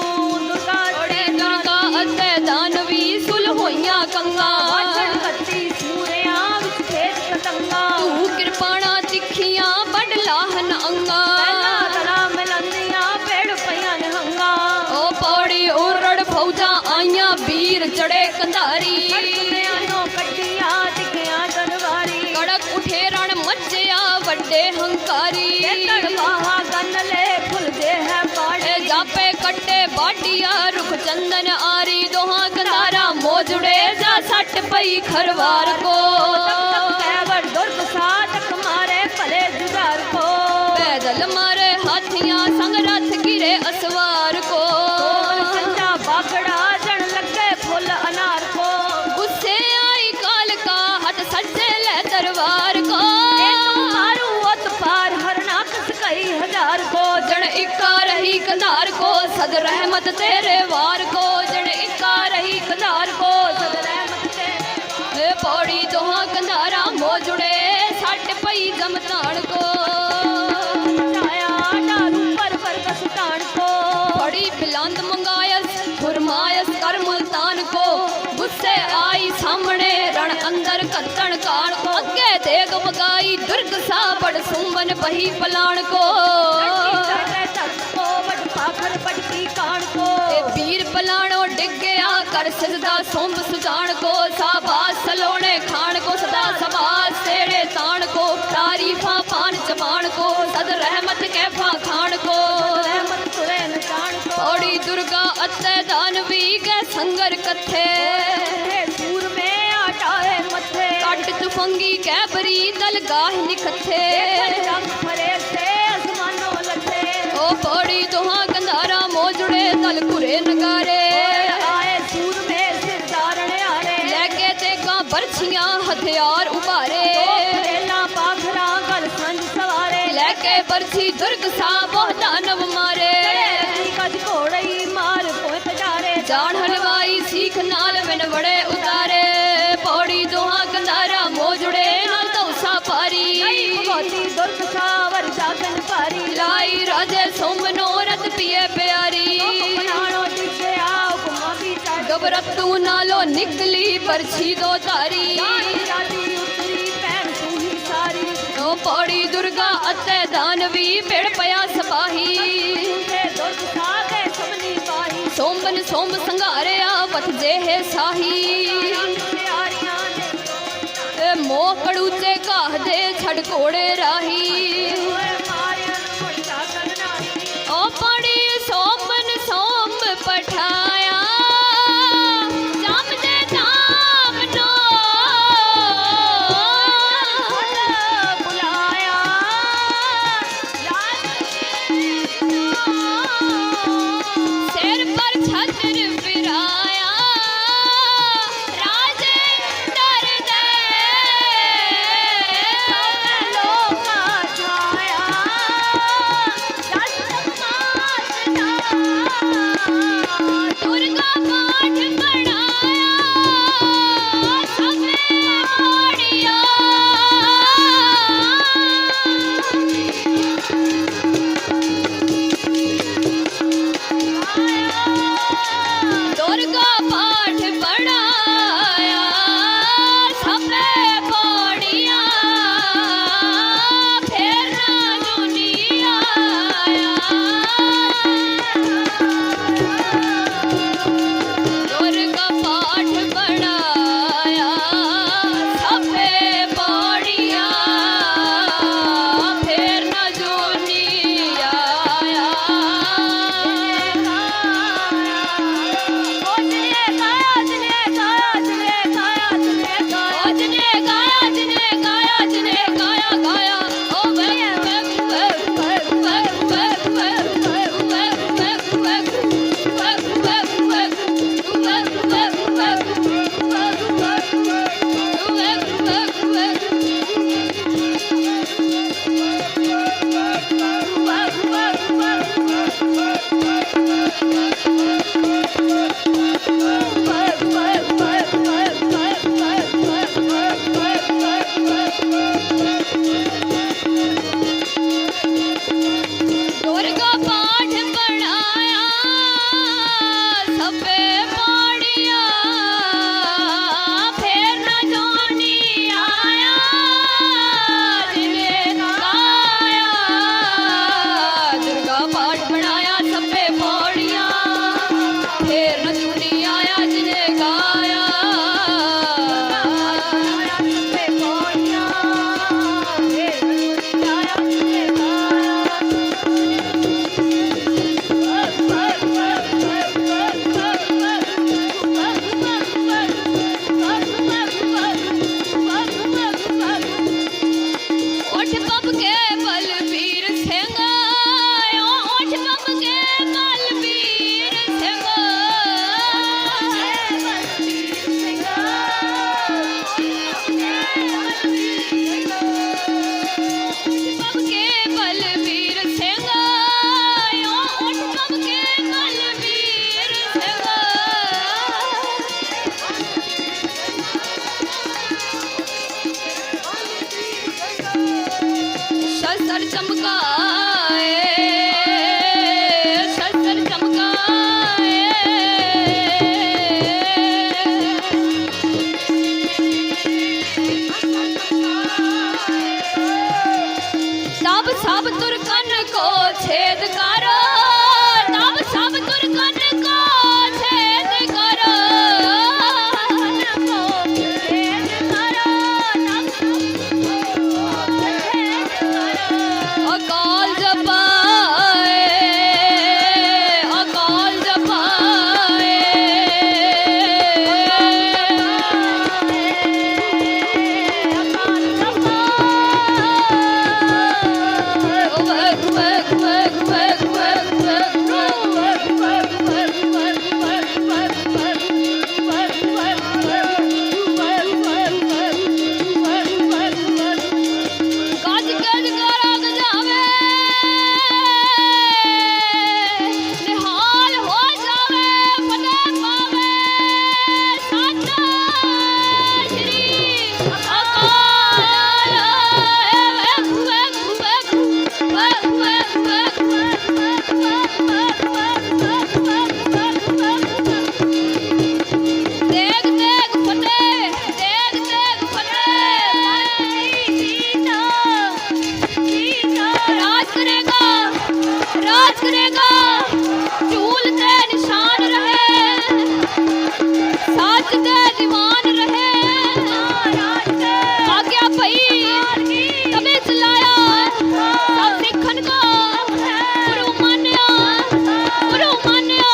[SPEAKER 3] दुर्गा
[SPEAKER 2] ओड़े दुर्गा अते दानवी सुल होइयां कंगा
[SPEAKER 3] वाचन कत्ती सूरिया विच खेत पतंगा
[SPEAKER 2] तू किरपाणा तिखियां बड़ लाहन अंगा
[SPEAKER 3] पहला तला मिलंदिया पेड़ पईयां हंगा
[SPEAKER 2] ओ पौड़ी उरड़ फौजा आइयां वीर चढ़े कंधारी
[SPEAKER 3] नो कटिया दिखिया दरबारी
[SPEAKER 2] कड़क उठे रण मचया वड्डे हंकारी
[SPEAKER 3] तड़वाहा गन ले फुल दे है
[SPEAKER 2] ए
[SPEAKER 3] पाड़े
[SPEAKER 2] जापे कट्टे बाटिया रुख चंदन आरी दोहा कंधारा मोजुड़े जा सट पई खरवार को
[SPEAKER 3] कैवर दुर्ग साधक मारे भले जुगार को
[SPEAKER 2] पैदल मारे हाथियां संग रथ गिरे असवार को
[SPEAKER 3] संजा बागड़ा जन लगे फुल अनार को
[SPEAKER 2] गुस्से आई काल का हथ सज्जे ले दरबार को
[SPEAKER 3] मारू ओत पार हरना कस कई हजार को
[SPEAKER 2] जन इक्का रही कंधार को सद रहमत तेरे वार को जन इक्का रही कंधार को सद रहमत तेरे ए पौड़ी दोहा कंधारा मोजुड़े सट पई जमतान को
[SPEAKER 3] छाया डारू पर कस टाण को
[SPEAKER 2] बड़ी बिलांद मंगायस फुरमायस कर मुल्तान को गुस्से आई सामने रण अंदर कत्तन कान को अगे देग मगाई दुर्ग सा बड़ सुमन बही पलाण को ए वीर पलाणो डिग गया कर सजदा सोंब सुजान को साबास सलोने खान को सदा सबास तेरे तान को तारीफा पान जबान को सद रहमत कैफा खान को पौड़ी दुर्गा अत्ते दानवी के संगर कथे कट तुफंगी कैबरी दल गाह निकथे ओ पौड़ी दोहा कंधारा मोजुड़े दल कुरे नगारे लेके तेगा बरछियां हथियार उभारे लेके बरछी दुर्ग सा बहुत दानव मारे जान हलवाई सीख नाल बिन बड़े उतारे पौड़ी दोहा कंधारा मोजुड़े नाल तौसा पारी लाई राजे सोमनो रत पिए प्यारी गबरतू नालो निकली परछी दो तारी ओ पौड़ी दुर्गा अते दानवी पेड़ पया सपाही सोमबन सोम संगारिया वत जे है साही ए मोह कड़ूचे काह दे छड़ कोड़े राही ओ पड़ी सोमन सोम पठाया जाम दे दाम नो सिर पर छत्र फिराया राजे डर दे शस्त्र चमकाए, शस्त्र चमकाए। तब सब तुर्कन को छेद करो, तब सब तुर्कन को छेद करो, अकाल जपाए, अकाल जपाए। गज गज गरग जावे, निहाल हो जावे, फतेह पावे सच्चा श्री अकाल। देख देख फतेह, देख देख फतेह, राज करेगा, राज करेगा, चूल ते निशान रहे, साथ ते दीवान रहे, आज्ञा पई तबे चलाया, सब सिखन को गुरु मान्या, गुरु मान्या,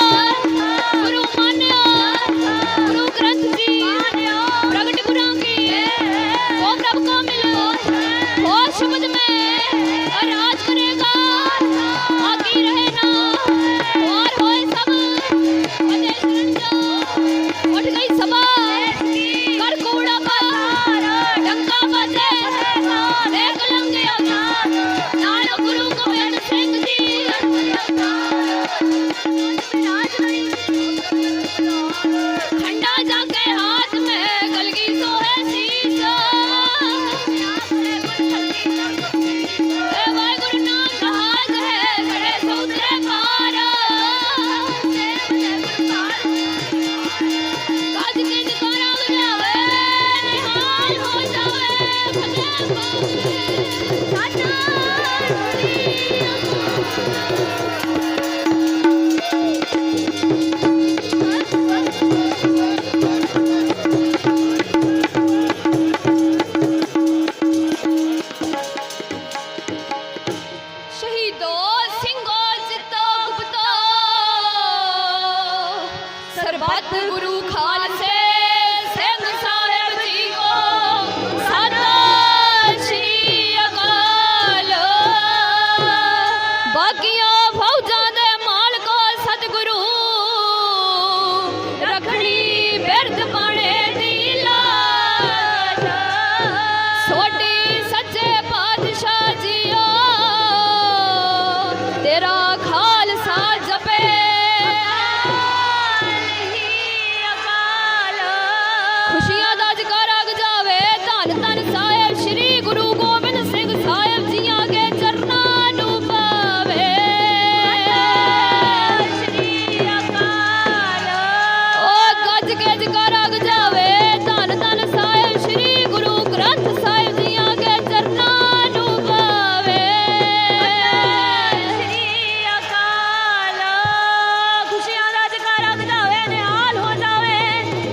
[SPEAKER 2] गुरु मान्या, गुरु ग्रंथ जी प्रगट गुरां की, वो प्रभु को मिलो हो शब्द में, राज करेगा आगे रहे ना, और होए सब फतेह शरण जो। उठ गई सभा, कर कूड़ा पार, डंका बजे, देख लंघिया नाल गुरु गोबिंद सिंह जी। खंडा जाके हाथ में कलगी सोहे शीश, ए वाहिगुरु नाम जहाज है करे समुद्रे पार, गज गिज गरग जावे, निहाल हो जावे, फतेह पावे शहीदो सिंगो जितो गुप्तो, सरबत गुरु खालसे सिंह साहिब जी को सत श्री अकाल। बाकियां फौजां दे मालको सतगुरु, रखनी बिरद पाने दी लाज, सोडी सच्चे पातशाह जीओ, तेरा खालसा जपे खुशियां दा जकारा गजावे, धन धन साहिब श्री गुरु गोबिंद सिंह साहिब जियां के चरनां नू पावे, ओ गज के जकारा गजावे, धन धन साहिब श्री गुरु ग्रंथ साहिब जियां के चरनां नू पावे।
[SPEAKER 3] खुशियां दा जकारा गजावे, निहाल हो जावे,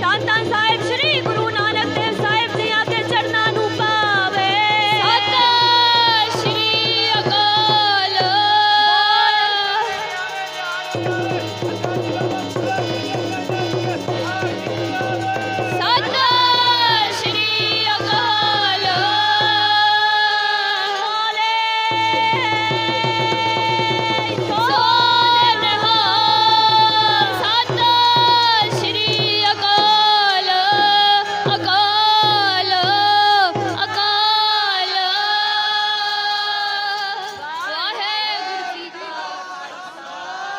[SPEAKER 3] धन धन साहिब श्री गुरु नानक देव साहिब जी आके चरना नू पावे।
[SPEAKER 2] सत श्री अकाल। सत श्री अकाल।